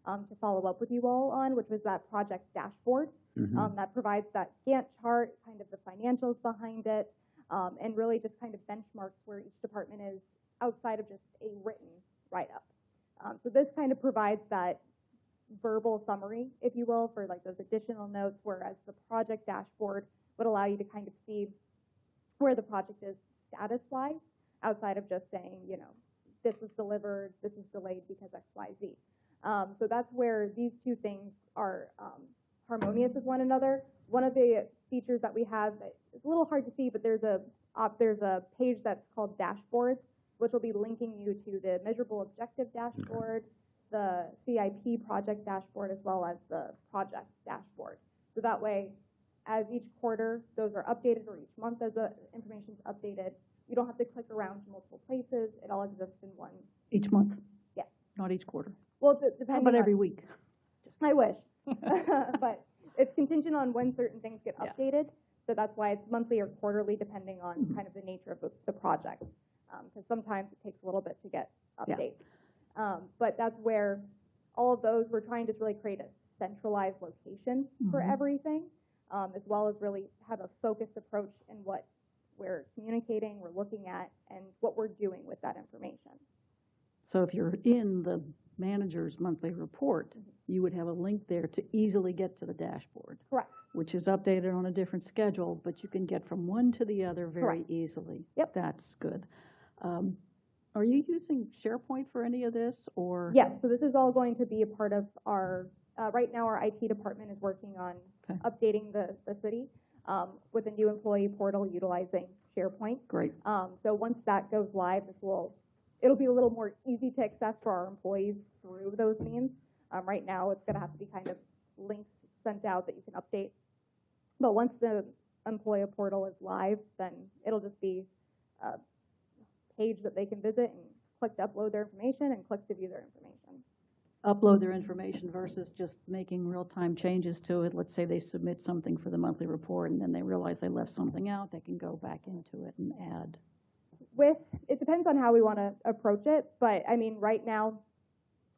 to follow up with you all on, which was that project dashboard that provides that Gantt chart, kind of the financials behind it, and really just kind of benchmarks where each department is outside of just a written write-up. So this kind of provides that verbal summary, if you will, for like those additional notes, whereas the project dashboard would allow you to kind of see where the project is status-wise, outside of just saying, you know, this was delivered, this is delayed because X, Y, Z. So that's where these two things are harmonious with one another. One of the features that we have, it's a little hard to see, but there's a page that's called dashboards, which will be linking you to the measurable objective dashboard, the CIP project dashboard, as well as the project dashboard. So that way, as each quarter those are updated, or each month as the information is updated, you don't have to click around to multiple places. It all exists in one. Each month? Yes. Not each quarter? Well, How depending about on, every week? I wish. But it's contingent on when certain things get updated. So that's why it's monthly or quarterly, depending on kind of the nature of the project. Because sometimes it takes a little bit to get Yeah. update. But that's where all of those, we're trying to really create a centralized location for Mhm. everything, as well as really have a focused approach in what we're communicating, we're looking at, and what we're doing with that information. So if you're in the manager's monthly report, you would have a link there to easily get to the dashboard, Correct. which is updated on a different schedule, but you can get from one to the other very Correct. easily. Yep. That's good. Are you using SharePoint for any of this, or? Yes, so this is all going to be a part of our, right now our IT department is working on Okay. updating the city with a new employee portal utilizing SharePoint. Great. So once that goes live, it'll be a little more easy to access for our employees through those means. Right now, it's going to have to be kind of links sent out that you can update. But once the employee portal is live, then it'll just be a page that they can visit and click to upload their information and click to view their information. Upload their information versus just making real-time changes to it. Let's say they submit something for the monthly report and then they realize they left something out, they can go back into it and add. It depends on how we want to approach it, but I mean, right now,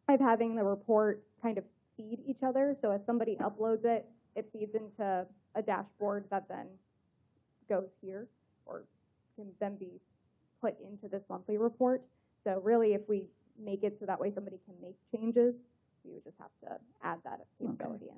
I'm having the report kind of feed each other. So if somebody uploads it, it feeds into a dashboard that then goes here or can then be put into this monthly report. So really, if we make it so that way somebody can make changes, we would just have to add that capability in.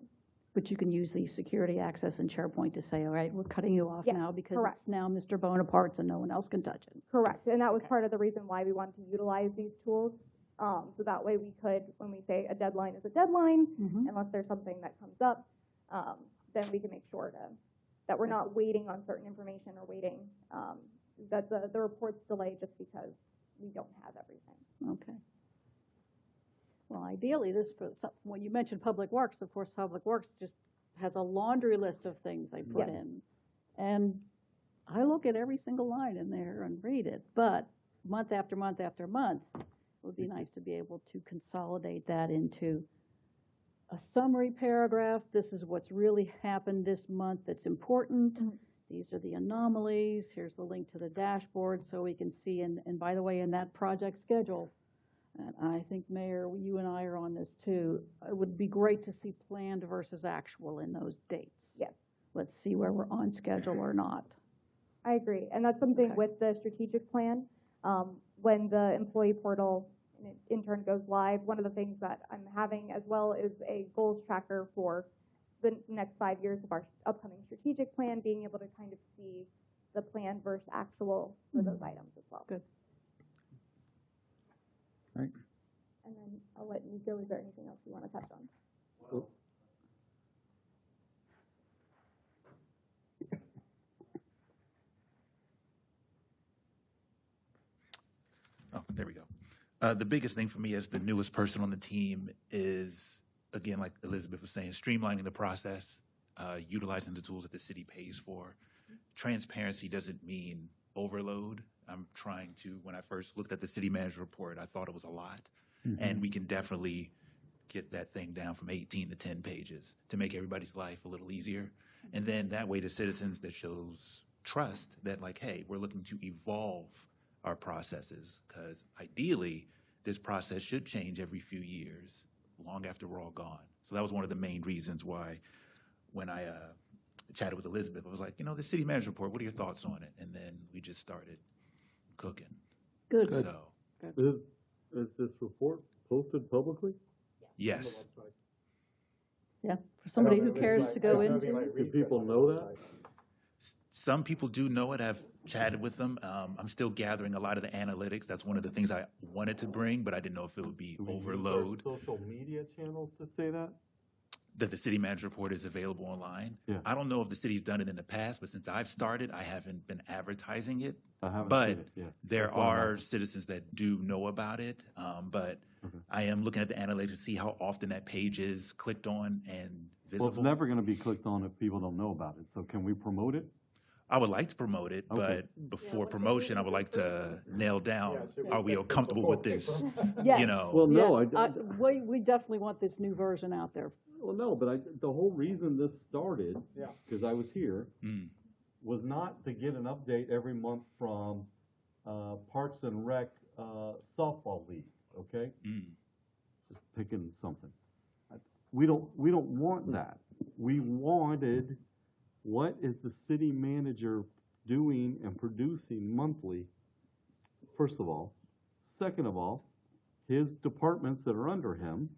But you can use the security access in SharePoint to say, all right, we're cutting you off Yes, now because correct. it's now Mr. Bonaparte's and no one else can touch it. Correct, and that was part of the reason why we wanted to utilize these tools. So that way we could, when we say a deadline is a deadline, Mhm. unless there's something that comes up, then we can make sure that we're not waiting on certain information or waiting, that the report's delayed just because we don't have everything. Okay. Well, ideally, when you mentioned Public Works, of course, Public Works just has a laundry list of things they put Yeah. in. And I look at every single line in there and read it, but month after month after month, it would be nice to be able to consolidate that into a summary paragraph. This is what's really happened this month that's important. Mhm. These are the anomalies. Here's the link to the dashboard so we can see. And by the way, in that project schedule, and I think, Mayor, you and I are on this too, it would be great to see planned versus actual in those dates. Yes. Let's see where we're on schedule or not. I agree, and that's something Okay. with the strategic plan. When the employee portal in turn goes live, one of the things that I'm having as well is a goals tracker for the next 5 years of our upcoming strategic plan, being able to kind of see the plan versus actual for those items as well. Good. Right. And then I'll let Nico, is there anything else you want to touch on? Oh, there we go. The biggest thing for me as the newest person on the team is, again, like Elizabeth was saying, streamlining the process, utilizing the tools that the city pays for. Transparency doesn't mean overload. I'm trying to, when I first looked at the city manager report, I thought it was a lot. And we can definitely get that thing down from 18 to 10 pages to make everybody's life a little easier. And then that way to citizens that shows trust that like, hey, we're looking to evolve our processes, because ideally this process should change every few years, long after we're all gone. So that was one of the main reasons why when I chatted with Elizabeth, I was like, the city manager report, what are your thoughts on it? And then we just started cooking. Good. So, Is this report posted publicly? yes. Yeah, for somebody who cares to go into. Do people know that? Some people do know it. I've chatted with them. I'm still gathering a lot of the analytics. That's one of the things I wanted to bring, but I didn't know if it would be Do we use our overload. social media channels to say that? That the city manager report is available online. Yeah. I don't know if the city's done it in the past, but since I've started, I haven't been advertising it. I haven't But seen it, yeah. there That's what I'm are asking. citizens that do know about it. But Okay. I am looking at the analytics to see how often that page is clicked on and Well, it's visible. never gonna be clicked on if people don't know about it, so can we promote it? I would like to promote it, Okay. but before promotion, I would like to nail down, are we comfortable with this? Yes. You know, Well, no, Yes, we definitely want this new version out there. Well, no, but the whole reason this started, because I was here, Mm. was not to get an update every month from Parks and Rec softball league, okay? Mm. Just picking something. We don't want that. We wanted, what is the city manager doing and producing monthly, first of all. Second of all, his departments that are under him,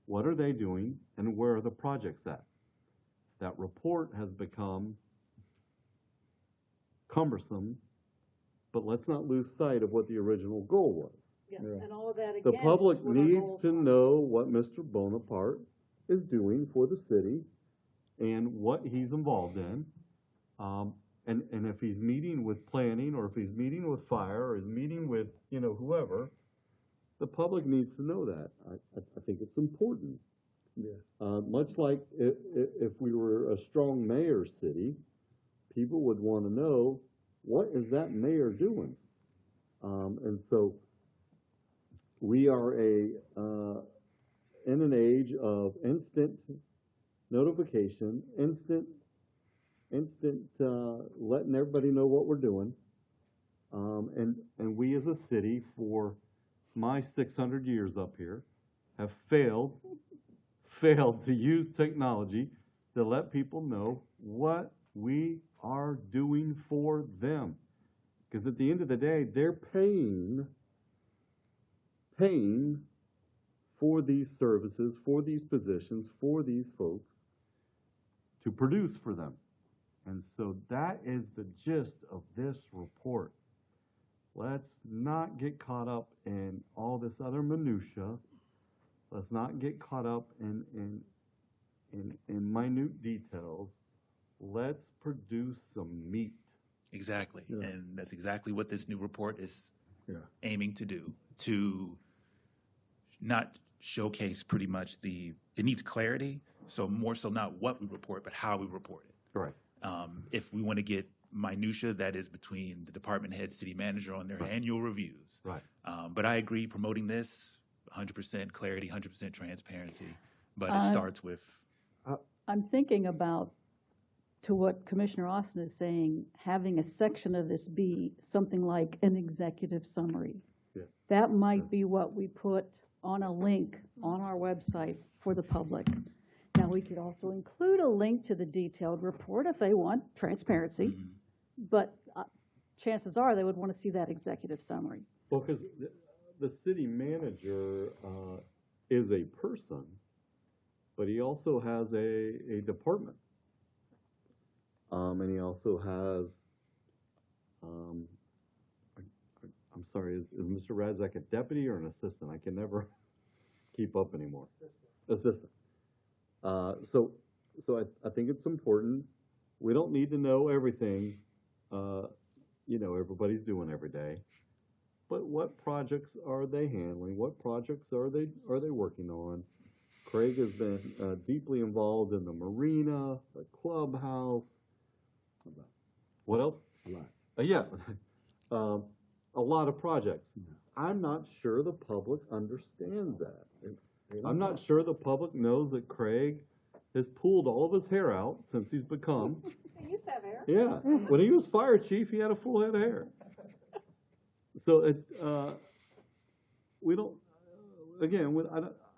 what are they doing and where are the projects at? That report has become cumbersome, but let's not lose sight of what the original goal was. Yeah, and all of that The against public what our needs goals to are. know what Mr. Bonaparte is doing for the city and what he's involved in. And if he's meeting with planning, or if he's meeting with fire, or he's meeting with, whoever, the public needs to know that. I think it's important. Much like if we were a strong mayor city, people would want to know, what is that mayor doing? And so we are in an age of instant notification, instant letting everybody know what we're doing. And we as a city, for my 600 years up here, have failed to use technology to let people know what we are doing for them. Because at the end of the day, they're paying for these services, for these positions, for these folks to produce for them. And so that is the gist of this report. Let's not get caught up in all this other minutia. Let's not get caught up in minute details. Let's produce some meat. Exactly. Yeah. And that's exactly what this new report is Yeah. aiming to do, to not showcase pretty much it needs clarity, so more so not what we report, but how we report it. Right. If we want to get minutia, that is between the department head, city manager on their annual reviews. Right. But I agree, promoting this, 100% clarity, 100% transparency, but it starts with. I'm thinking about, to what Commissioner Austin is saying, having a section of this be something like an executive summary. Yeah. That might be what we put on a link on our website for the public. Now, we could also include a link to the detailed report if they want transparency, but chances are they would want to see that executive summary. Well, because the city manager is a person, but he also has a department. And he also has, I'm sorry, is Mr. Razak a deputy or an assistant? I can never keep up anymore. Assistant. So I think it's important. We don't need to know everything, everybody's doing every day. But what projects are they handling? What projects are they working on? Craig has been deeply involved in the marina, the clubhouse. What else? A lot. A lot of projects. I'm not sure the public understands that. I'm not sure the public knows that Craig has pulled all of his hair out since he's become. He used to have hair. Yeah. When he was fire chief, he had a full head of hair. So we don't, again,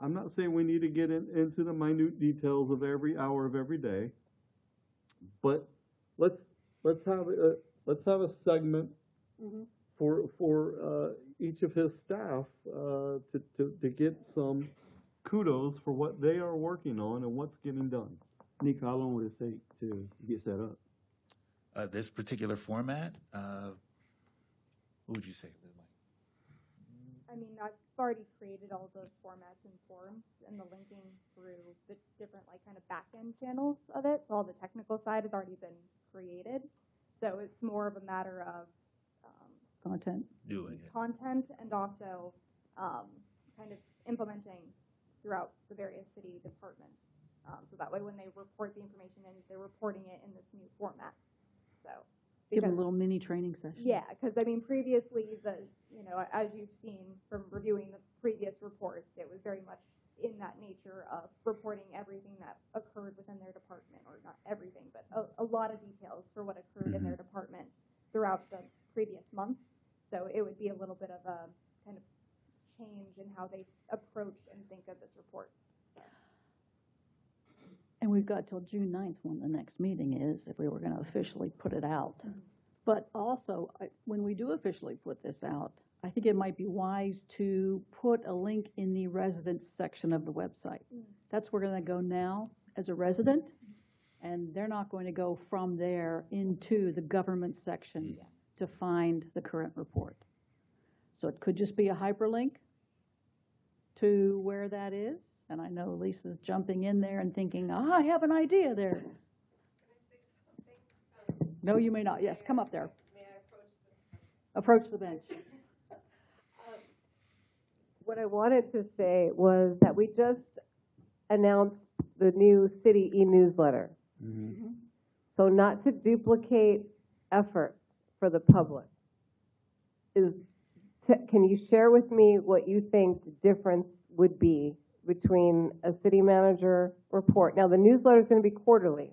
I'm not saying we need to get into the minute details of every hour of every day, but let's have a segment for each of his staff to get some kudos for what they are working on and what's getting done. Nick, how long would it take to get set up? This particular format, what would you say, Liz? I mean, I've already created all the formats and forms and the linking through the different kind of back-end channels of it. So all the technical side has already been created. So it's more of a matter of Content. Doing it. content and also kind of implementing throughout the various city departments. So that way when they report the information in, they're reporting it in this new format. So Give them a little mini training session. yeah, because I mean previously as you've seen from reviewing the previous reports, it was very much in that nature of reporting everything that occurred within their department, or not everything, but a lot of details for what occurred in their department throughout the previous month. So it would be a little bit of a kind of change in how they approach and think of this report. And we've got till June 9th when the next meeting is, if we were going to officially put it out. But also, when we do officially put this out, I think it might be wise to put a link in the residents section of the website. That's where we're going to go now as a resident, and they're not going to go from there into the government section to find the current report. So it could just be a hyperlink to where that is. And I know Lisa's jumping in there and thinking, I have an idea there. No, you may not. Yes, come up there. May I approach Approach the bench. What I wanted to say was that we just announced the new city e-newsletter. So not to duplicate efforts for the public, can you share with me what you think the difference would be between a city manager report? Now, the newsletter is going to be quarterly,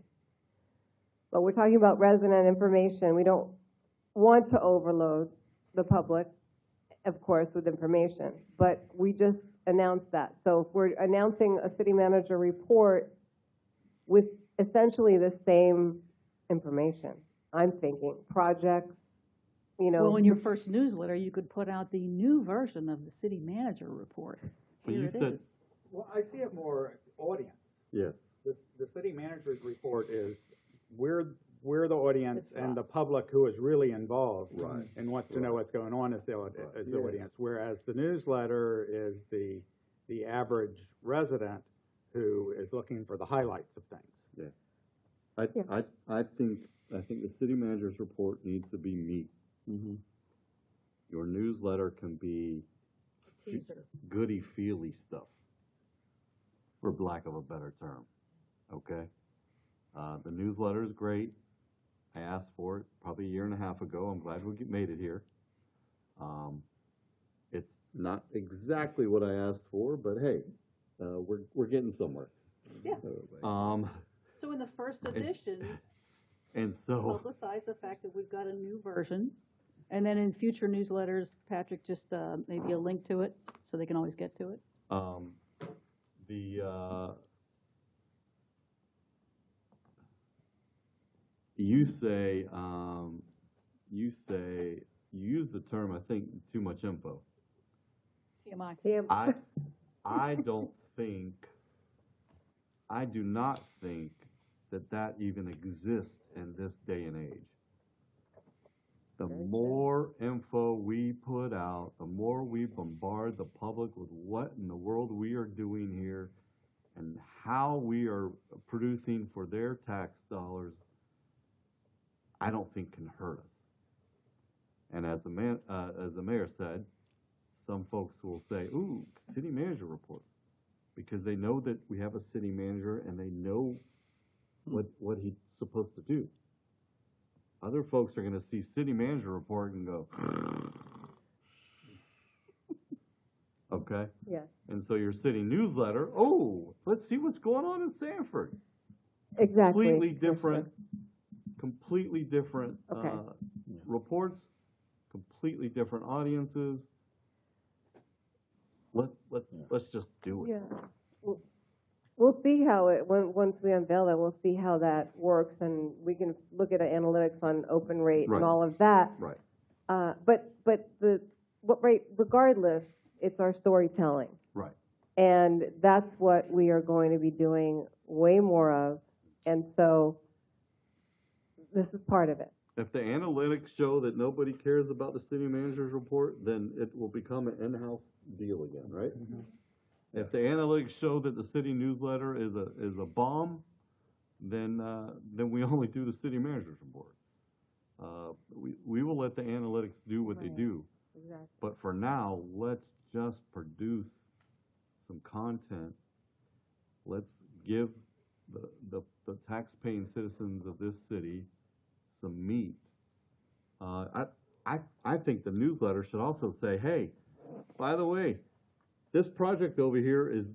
but we're talking about resident information. We don't want to overload the public, of course, with information, but we just announced that. So if we're announcing a city manager report with essentially the same information, I'm thinking projects, you know. Well, in your first newsletter, you could put out the new version of the city manager report. But Here you it said, is. Well, I see it more audience. yes, The city manager's report is, we're the audience, It's and the us. public who is really involved Right. and wants to know what's going on is the audience. Whereas the newsletter is the average resident who is looking for the highlights of things. I think the city manager's report needs to be meat. Your newsletter can be Teaser. goody-feely stuff, for lack of a better term, okay? The newsletter is great. I asked for it probably a year and a half ago. I'm glad we made it here. It's not exactly what I asked for, but hey, we're getting somewhere. Yeah. So in the first edition, And so, publicize the fact that we've got a new version. And then in future newsletters, Patrick, just maybe a link to it so they can always get to it. You use the term, I think, too much info. TMI. I do not think that even exists in this day and age. The more info we put out, the more we bombard the public with what in the world we are doing here and how we are producing for their tax dollars, I don't think can hurt us. And as the mayor said, some folks will say, ooh, city manager report, because they know that we have a city manager and they know what he's supposed to do. Other folks are going to see city manager report and go, okay? Yes. And so your city newsletter, oh, let's see what's going on in Sanford. Exactly. Completely different Okay. reports, completely different audiences. Let's just do it. Yeah. We'll see how once we unveil that, we'll see how that works, and we can look at analytics on open rate Right. and all of that. Right. Regardless, it's our storytelling. Right. And that's what we are going to be doing way more of. And so this is part of it. If the analytics show that nobody cares about the city manager's report, then it will become an in-house deal again, right? If the analytics show that the city newsletter is a bomb, then we only do the city manager's report. We will let the analytics do what they do. Exactly. But for now, let's just produce some content. Let's give the tax-paying citizens of this city some meat. I think the newsletter should also say, hey, by the way, this project over here is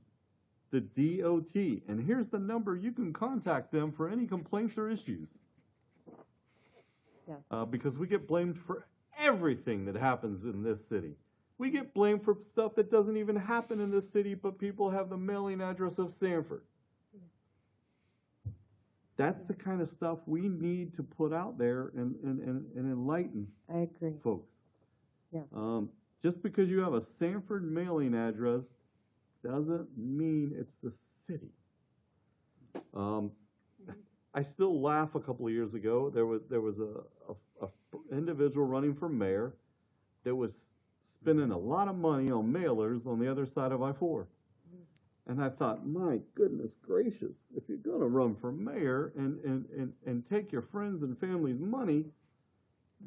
the DOT, and here's the number you can contact them for any complaints or issues. Yeah. Because we get blamed for everything that happens in this city. We get blamed for stuff that doesn't even happen in this city, but people have the mailing address of Sanford. That's the kind of stuff we need to put out there and enlighten I agree. folks. Yeah. Just because you have a Sanford mailing address doesn't mean it's the city. I still laugh. A couple of years ago, there was a individual running for mayor that was spending a lot of money on mailers on the other side of I-4. And I thought, my goodness gracious, if you're gonna run for mayor and take your friends and family's money,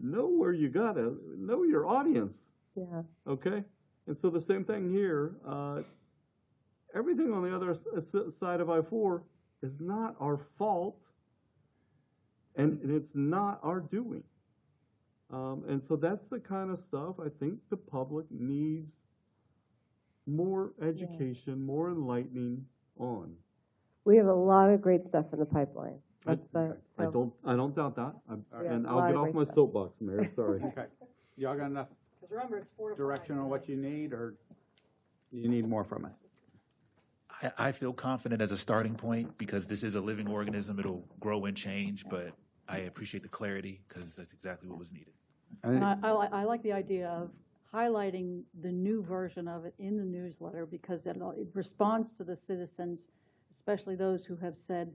know where you gotta, know your audience. Yeah. Okay? And so the same thing here, everything on the other side of I-4 is not our fault, and it's not our doing. And so that's the kind of stuff I think the public needs more education, more enlightening on. We have a lot of great stuff in the pipeline. I So- don't doubt that. Yeah, And a I'll lot get of off great my stuff. soapbox, Mayor, sorry. Okay. Y'all got enough Because remember, it's 4 to 5. direction on what you need, or you need more from us? I feel confident as a starting point because this is a living organism. It'll grow and change, but I appreciate the clarity because that's exactly what was needed. And I like the idea of highlighting the new version of it in the newsletter because it responds to the citizens, especially those who have said,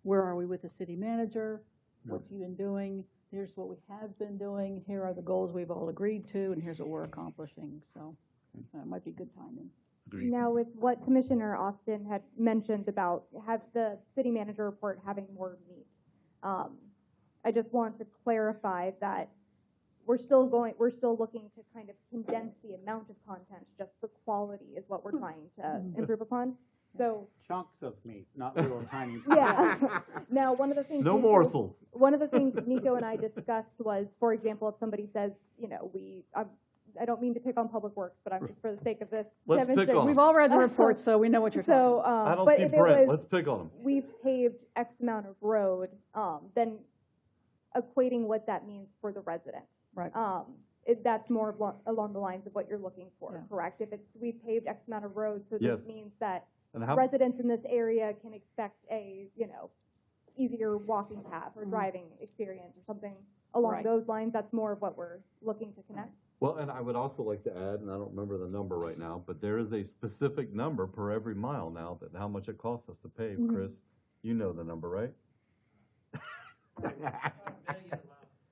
where are we with the city manager? What's he been doing? Here's what we have been doing. Here are the goals we've all agreed to, and here's what we're accomplishing. So it might be good timing. Agreed. Now, with what Commissioner Austin had mentioned about have the city manager report having more meat, I just want to clarify that we're still looking to kind of condense the amount of content. Just the quality is what we're trying to improve upon. So Chunks of meat, not little tiny. yeah. Now, one of the things No morsels. One of the things Nico and I discussed was, for example, if somebody says, I don't mean to pick on Public Works, but I'm just for the sake of this Let's pick demonstration. on We've all read the report, so we know what you're talking about. So, I don't but see if Brent, it was, let's pick on him. we've paved X amount of road, then equating what that means for the resident. Right. That's more along the lines of what you're looking for, Yeah. correct? If it's, we've paved X amount of roads, so Yes. this means that And how, residents in this area can expect a, easier walking path or driving experience or something along Right. those lines. That's more of what we're looking to connect. well, and I would also like to add, and I don't remember the number right now, but there is a specific number per every mile now that how much it costs us to pave, Chris. You know the number, right?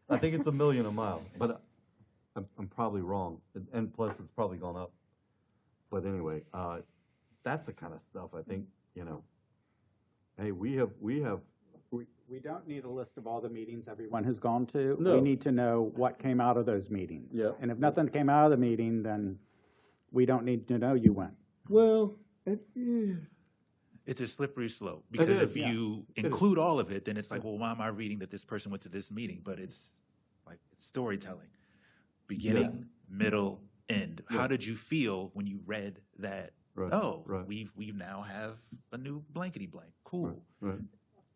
I think it's $1 million a mile, but I'm probably wrong, and plus it's probably gone up. But anyway, that's the kind of stuff I think, hey, we don't need a list of all the meetings everyone has gone to. No. We need to know what came out of those meetings. Yeah. And if nothing came out of the meeting, then we don't need to know you went. well, It's a slippery slope because is, if yeah. you is. include all of it, then it's like, well, why am I reading that this person went to this meeting? But it's like it's storytelling, beginning, Yes. middle, end. Yeah. How did you feel when you read that? Right, Oh, right. we now have a new blankety blank. Cool. right.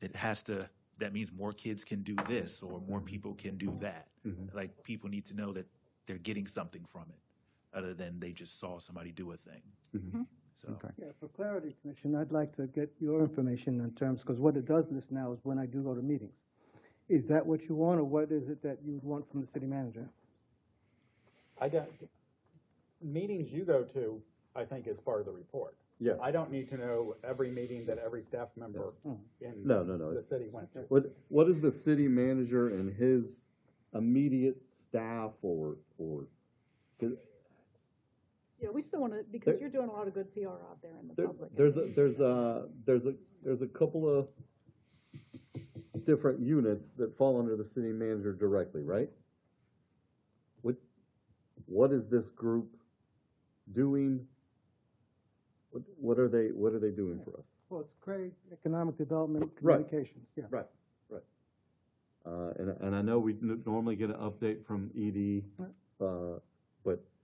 It has to. That means more kids can do this, or more people can do that. Mhm. Like people need to know that they're getting something from it, other than they just saw somebody do a thing. Mhm. So. Okay. Yeah, for clarity, Commission, I'd like to get your information in terms, because what it does list now is when I do go to meetings. Is that what you want, or what is it that you would want from the city manager? I don't, meetings you go to, I think is part of the report. Yeah. I don't need to know every meeting that every staff member in No. the city went to. What is the city manager and his immediate staff or 'cause Yeah, we still want to, because There- you're doing a lot of good PR out there in the public. there's a couple of different units that fall under the city manager directly, right? What is this group doing? What are they doing for us? Well, it's great economic development, Right. communications, yeah. Right. And I know we normally get an update from ED, but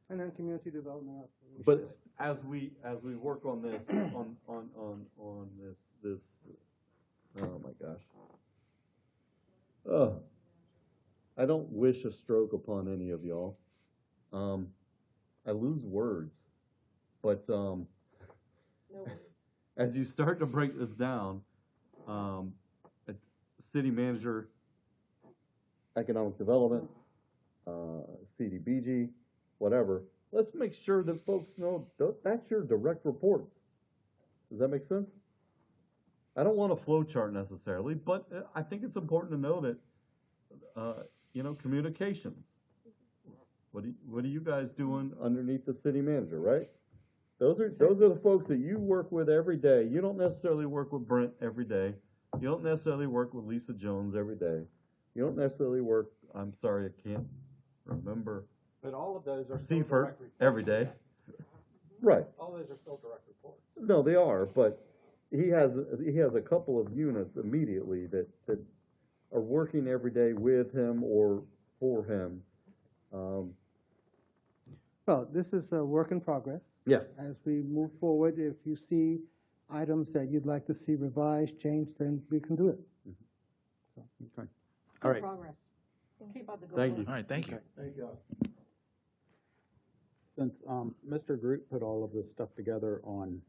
And then community development. But as we work on this, on this, oh my gosh. I don't wish a stroke upon any of y'all. I lose words, but as you start to break this down, city manager, economic development, CDBG, whatever, let's make sure that folks know that's your direct reports. Does that make sense? I don't want a flow chart necessarily, but I think it's important to know that, communications. What are you guys doing underneath the city manager, right? Those are the folks that you work with every day. You don't necessarily work with Brent every day. You don't necessarily work with Lisa Jones every day. You don't necessarily work, I'm sorry, I can't remember. But all of those are still Sanford direct reports. every day. Right. All those are still direct reports. No, they are, but he has a couple of units immediately that are working every day with him or for him. Well, this is a work in progress. Yeah. As we move forward, if you see items that you'd like to see revised, changed, then we can do it. So, Okay. All right. Progress. Keep up the good Thank work. you. All right, thank you. Thank you. Since Mr. Groot put all of this stuff together on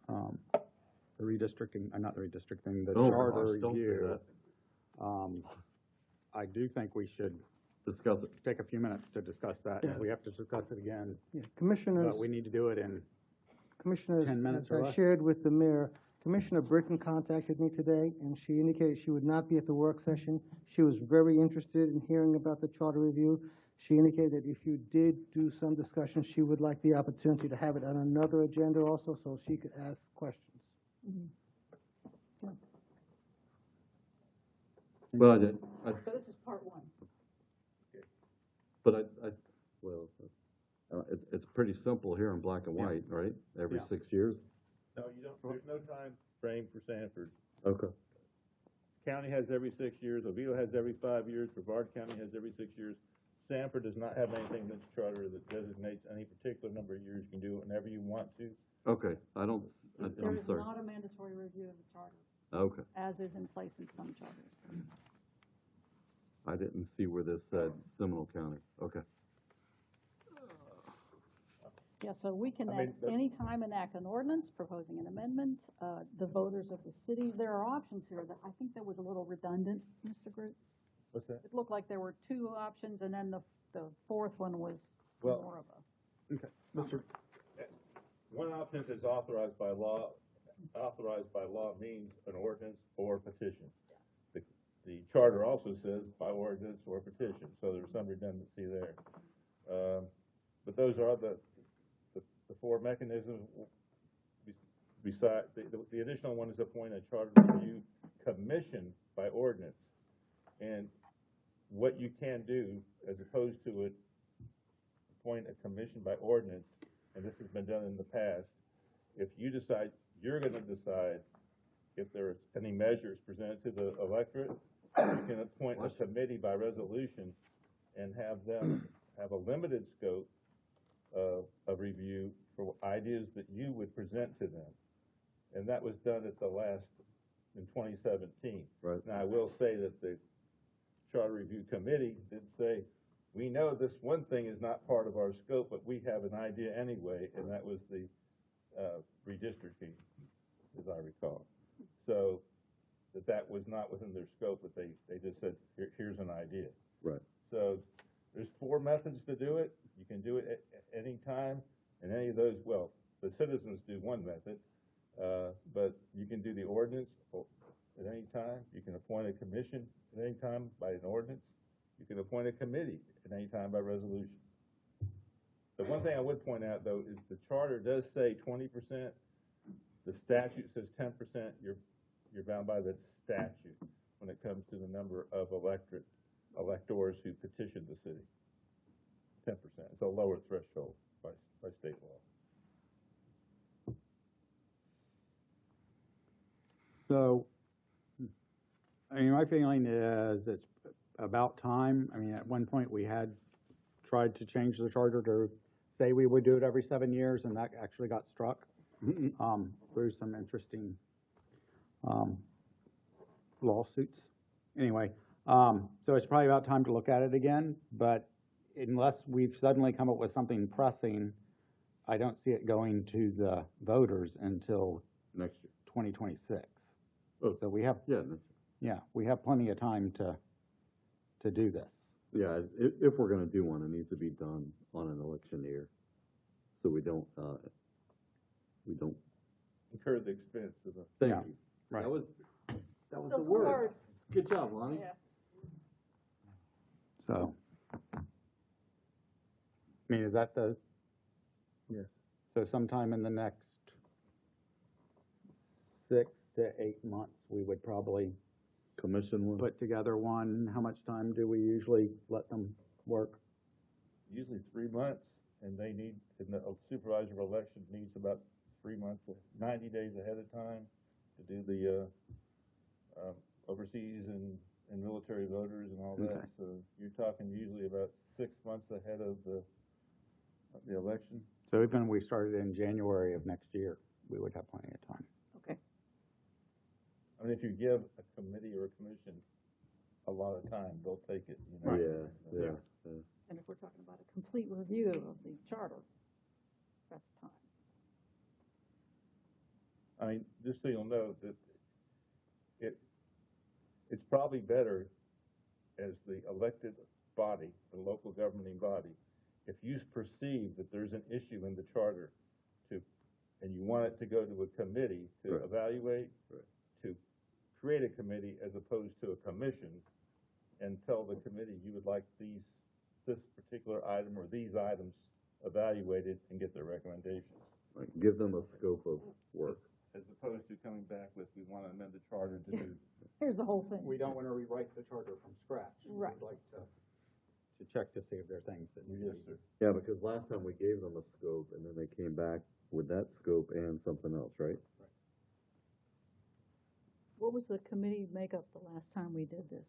the redistricting, not the redistricting, the Oh, charter gosh, don't say review, that. I do think we should Discuss it. take a few minutes to discuss that. Yeah. If we have to discuss it again, yeah, Commissioners, but we need to do it in, Commissioners, 10 minutes as or I less. shared with the mayor, Commissioner Britton contacted me today, and she indicated she would not be at the work session. She was very interested in hearing about the charter review. She indicated that if you did do some discussion, she would like the opportunity to have it on another agenda also, so she could ask questions. But So this is part one. it's pretty simple here in black and white, right? Every Yeah. 6 years? No, you don't, there's no time frame for Sanford. Okay. County has every 6 years, Oviedo has every 5 years, Brevard County has every 6 years. Sanford does not have anything in its charter that designates any particular number of years. You can do it whenever you want to. Okay, I'm There is sorry. not a mandatory review of the charter, Okay, as is in place in some charters. I didn't see where this said Seminole County. Okay. Yeah, so we can I mean, anytime enact an ordinance proposing an amendment, the voters of the city, there are options here that I think that was a little redundant, Mr. Groot. What's that? It looked like there were two options, and then the fourth one was Well- more of a. okay, Mr. One option is authorized by law. Authorized by law means an ordinance or petition. The charter also says by ordinance or petition, so there's some redundancy there. But those are the four mechanisms. Besides, the additional one is appoint a charter review commission by ordinance. And what you can do, as opposed to appoint a commission by ordinance, and this has been done in the past, if you decide, you're gonna decide if there are any measures presented to the electorate, you can appoint a committee by resolution and have them have a limited scope of review for ideas that you would present to them. And that was done at the last, in 2017. Right. Now, I will say that the Charter Review Committee did say, we know this one thing is not part of our scope, but we have an idea anyway, and that was the redistricting, as I recall. So that was not within their scope, but they just said, here's an idea. Right. So there's four methods to do it. You can do it at any time, and any of those, well, the citizens do one method, but you can do the ordinance at any time. You can appoint a commission at any time by an ordinance. You can appoint a committee at any time by resolution. The one thing I would point out, though, is the charter does say 20%. The statute says 10%. You're bound by the statute when it comes to the number of electors who petition the city. 10%. It's a lower threshold by state law. So, I mean, my feeling is it's about time. I mean, at one point, we had tried to change the charter to say we would do it every 7 years, and that actually got struck through some interesting lawsuits. Anyway, So it's probably about time to look at it again, but unless we've suddenly come up with something pressing, I don't see it going to the voters until Next year. 2026. Oh, So we have, yeah, next yeah, we have plenty of time to do this. Yeah, if we're gonna do one, it needs to be done on an election year, so we don't Incur the expense of the. Thank Yeah, you. right. That was the Those word. words. Good job, Lonnie. Yeah. So, I mean, is that the? Yes. So sometime in the next 6 to 8 months, we would probably Commission one. put together one. How much time do we usually let them work? Usually 3 months, and they need, and the supervisor election needs about 3 months, 90 days ahead of time to do the overseas and military voters and all that. Okay. So you're talking usually about 6 months ahead of the election. So even if we started in January of next year, we would have plenty of time. Okay. I mean, if you give a committee or a commission a lot of time, they'll take it, you know. Yeah. And if we're talking about a complete review of the charter, that's time. I mean, just so you'll know that it's probably better as the elected body, the local governing body, if you perceive that there's an issue in the charter and you want it to go to a committee to Right. evaluate, Right. to create a committee as opposed to a commission, and tell the committee you would like this particular item or these items evaluated and get their recommendations. Right. Give them a scope of work. As opposed to coming back with, we want to amend the charter to do. Here's the whole thing. We don't want to rewrite the charter from scratch. Right. We'd like to check to see if there are things that need to Yes, be. sir. Yeah, because last time we gave them a scope, and then they came back with that scope and something else, right? What was the committee makeup the last time we did this?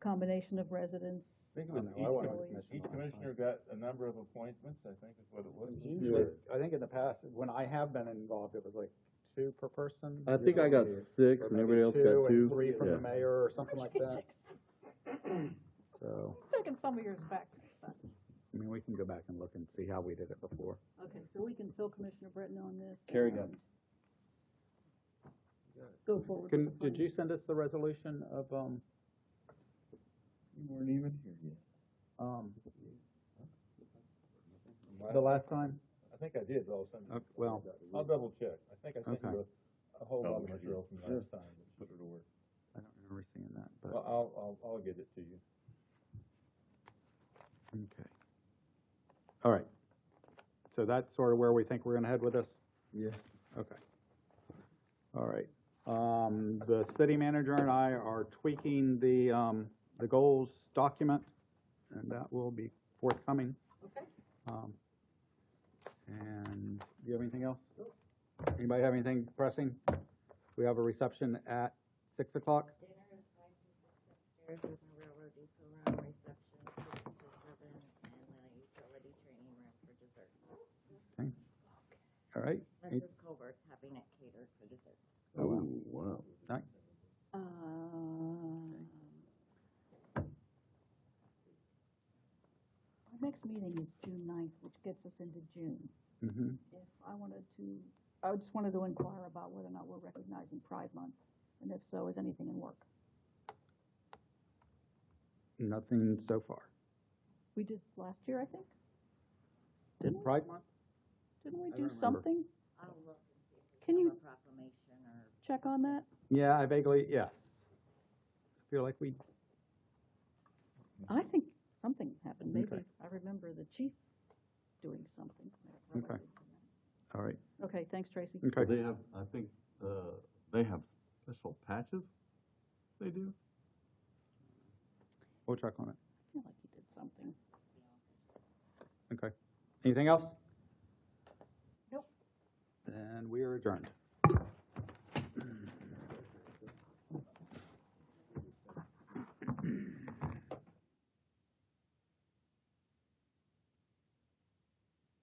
Combination of residents? I think it I was know, I wasn't on the commission each last commissioner got a number of appointments, I think is what it was. Usually, I think in the past, when I have been involved, it was like 2 per person. I think I got 6, Or and maybe everybody else 2 got and 2. 3 from Yeah. the mayor or something like Get that. 6. So, Taking some of yours back next time. I mean, we can go back and look and see how we did it before. Okay, so we can fill Commissioner Britton on this. Carrie got and Go forward. Can, with the did you send us the resolution of, You weren't even here yet. the last time? I think I did, all of a sudden. Okay, well, I'll double check. I think I sent Okay. you a whole lot of Okay. material from last time, that put her to work. I don't remember seeing that, but, Well, I'll get it to you. okay. All right. So that's sort of where we think we're gonna head with this? Yes. Okay. All right. The city manager and I are tweaking the goals document, and that will be forthcoming. Okay. And do you have anything else? Anybody have anything pressing? We have a reception at 6 o'clock. Dinner is 5 to 6 upstairs with a railroad depot room, reception 6 to 7, and then a utility training room for dessert. Okay. All right. Mrs. Colbert's having it catered for desserts. Oh, wow. Nice. Our next meeting is June 9th, which gets us into June. Mm-hmm. If I just wanted to inquire about whether or not we're recognizing Pride Month, and if so, is anything in work? Nothing so far. We did last year, I think. Didn't we? Pride Month? Didn't we I do don't remember. something? I'll look and see if Can we you have a proclamation or. check on that? Yeah, I vaguely, yes. I feel like we, I think something happened. Maybe Okay. I remember the chief doing something. Okay. all right. Okay, thanks, Tracy. Okay. They have, I think, they have special patches they do. We'll check on it. I feel like he did something. Okay. Anything else? Nope. Then we are adjourned.